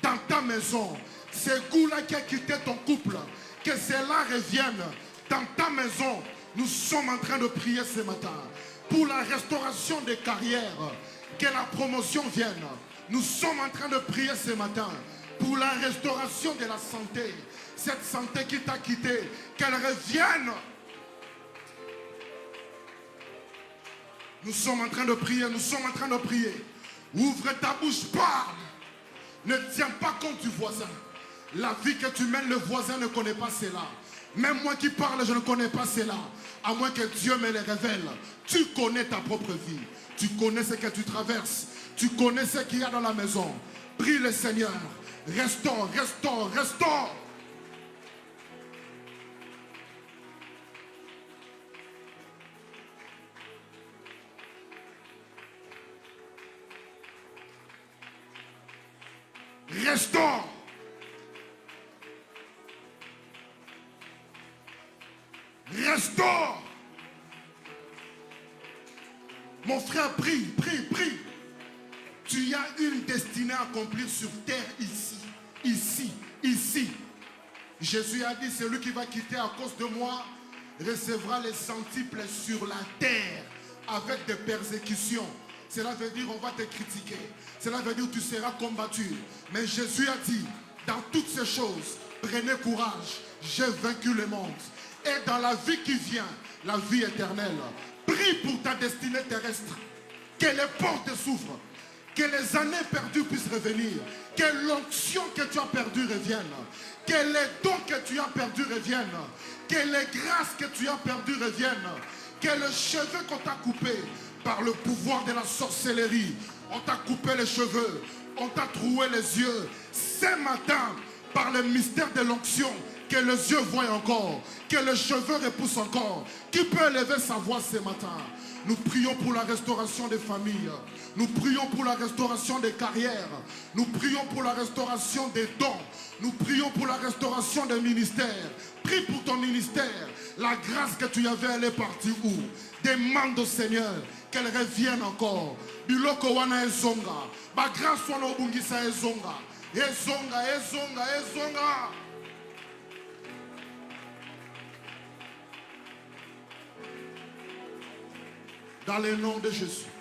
dans ta maison. Ce goût-là qui a quitté ton couple, que cela revienne dans ta maison. Nous sommes en train de prier ce matin pour la restauration des carrières, que la promotion vienne. Nous sommes en train de prier ce matin pour la restauration de la santé. Cette santé qui t'a quitté, qu'elle revienne. Nous sommes en train de prier, nous sommes en train de prier. Ouvre ta bouche, parle. Ne tiens pas compte du voisin. La vie que tu mènes, le voisin ne connaît pas cela. Même moi qui parle, je ne connais pas cela. À moins que Dieu me les révèle. Tu connais ta propre vie. Tu connais ce que tu traverses. Tu connais ce qu'il y a dans la maison. Prie le Seigneur. Restaure, restaure, restaure. Restaure. Restaure. Mon frère, prie, prie, prie. Tu as une destinée à accomplir sur terre ici, ici, ici. Jésus a dit, celui qui va quitter à cause de moi recevra les centiples sur la terre avec des persécutions. Cela veut dire on va te critiquer. Cela veut dire tu seras combattu. Mais Jésus a dit, dans toutes ces choses, prenez courage, j'ai vaincu le monde. Et dans la vie qui vient, la vie éternelle. Prie pour ta destinée terrestre. Que les portes s'ouvrent. Que les années perdues puissent revenir. Que l'onction que tu as perdue revienne. Que les dons que tu as perdus reviennent. Que les grâces que tu as perdues reviennent. Que le cheveu qu'on t'a coupé par le pouvoir de la sorcellerie, on t'a coupé les cheveux, on t'a troué les yeux. Ce matin, par le mystère de l'onction, que les yeux voient encore, que les cheveux repoussent encore. Qui peut élever sa voix ce matin? Nous prions pour la restauration des familles. Nous prions pour la restauration des carrières. Nous prions pour la restauration des dons. Nous prions pour la restauration des ministères. Prie pour ton ministère. La grâce que tu avais, elle est partie où? Demande au Seigneur qu'elle revienne encore. Biloko wana ezonga. Ba grâce wana obungisa ezonga. Ezonga, ezonga, ezonga. Dans le nom de Jésus.